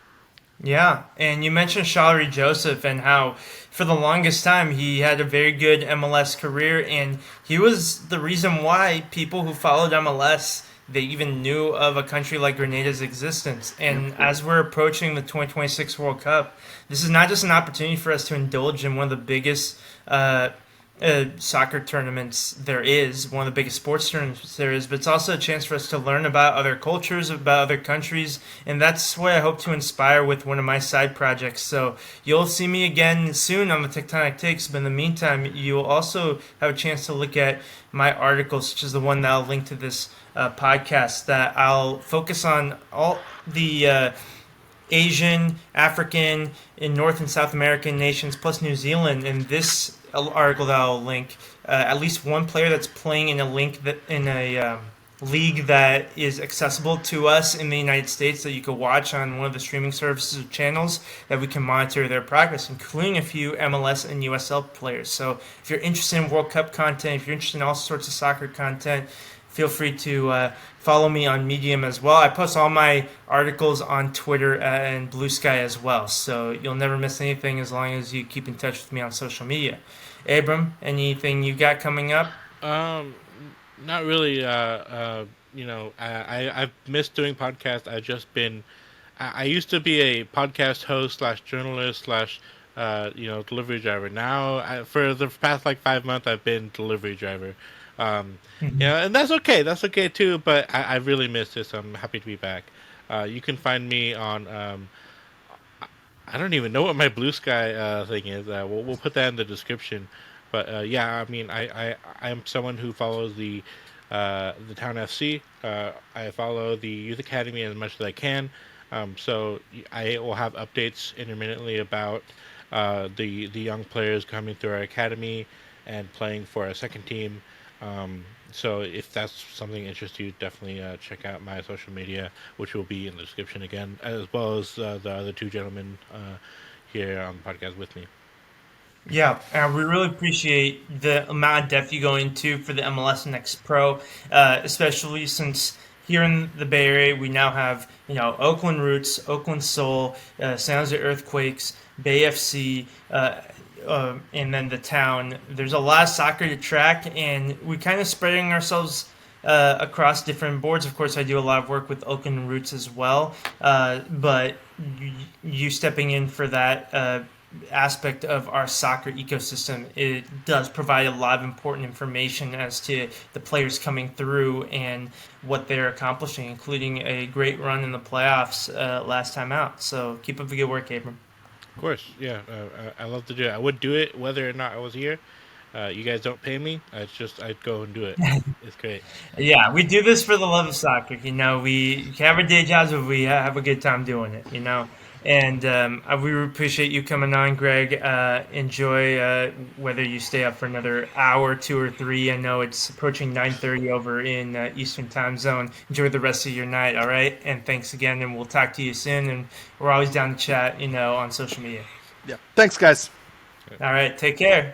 Yeah, and you mentioned Shalry Joseph and how for the longest time he had a very good MLS career, and he was the reason why people who followed MLS, they even knew of a country like Grenada's existence. And as we're approaching the 2026 World Cup, this is not just an opportunity for us to indulge in one of the biggest soccer tournaments there is, one of the biggest sports tournaments there is, but it's also a chance for us to learn about other cultures, about other countries, and that's what I hope to inspire with one of my side projects. So you'll see me again soon on the Tectonic Takes, but in the meantime, you'll also have a chance to look at my articles, such as the one that I'll link to this podcast, that I'll focus on all the Asian, African, and North and South American nations, plus New Zealand. In this article that I'll link, at least one player that's playing in a league that is accessible to us in the United States that you could watch on one of the streaming services or channels that we can monitor their progress, including a few MLS and USL players. So if you're interested in World Cup content, if you're interested in all sorts of soccer content, feel free to follow me on Medium as well. I post all my articles on Twitter and Blue Sky as well, so you'll never miss anything as long as you keep in touch with me on social media. Abram, anything you got coming up? Not really. I've missed doing podcasts. I used to be a podcast host / journalist / delivery driver. Now, for the past 5 months, I've been delivery driver. And that's okay. That's okay too. But I really miss this. I'm happy to be back. You can find me on. I don't even know what my Blue Sky thing is. We'll put that in the description. But I am someone who follows the Town FC. I follow the Youth Academy as much as I can. So I will have updates intermittently about the young players coming through our academy and playing for our second team. So if that's something that interests you, definitely check out my social media, which will be in the description again, as well as the other two gentlemen here on the podcast with me. Yeah, and we really appreciate the amount of depth you go into for the MLS Next Pro, especially since here in the Bay Area we now have Oakland Roots, Oakland Soul, San Jose Earthquakes, Bay FC, and then the Town. There's a lot of soccer to track, and we're kind of spreading ourselves across different boards. Of course, I do a lot of work with Oakland Roots as well, but you stepping in for that aspect of our soccer ecosystem, it does provide a lot of important information as to the players coming through and what they're accomplishing, including a great run in the playoffs last time out. So keep up the good work, Abram. Of course, yeah. I love to do it. I would do it whether or not I was here. You guys don't pay me. I'd go and do it. It's great. Yeah, we do this for the love of soccer. We have our day jobs, but we have a good time doing it. And we appreciate you coming on, Greg. Enjoy whether you stay up for another hour, 2 or 3. I know it's approaching 9:30 over in Eastern Time Zone. Enjoy the rest of your night, all right? And thanks again, and we'll talk to you soon. And we're always down to chat, on social media. Yeah. Thanks, guys. All right, take care.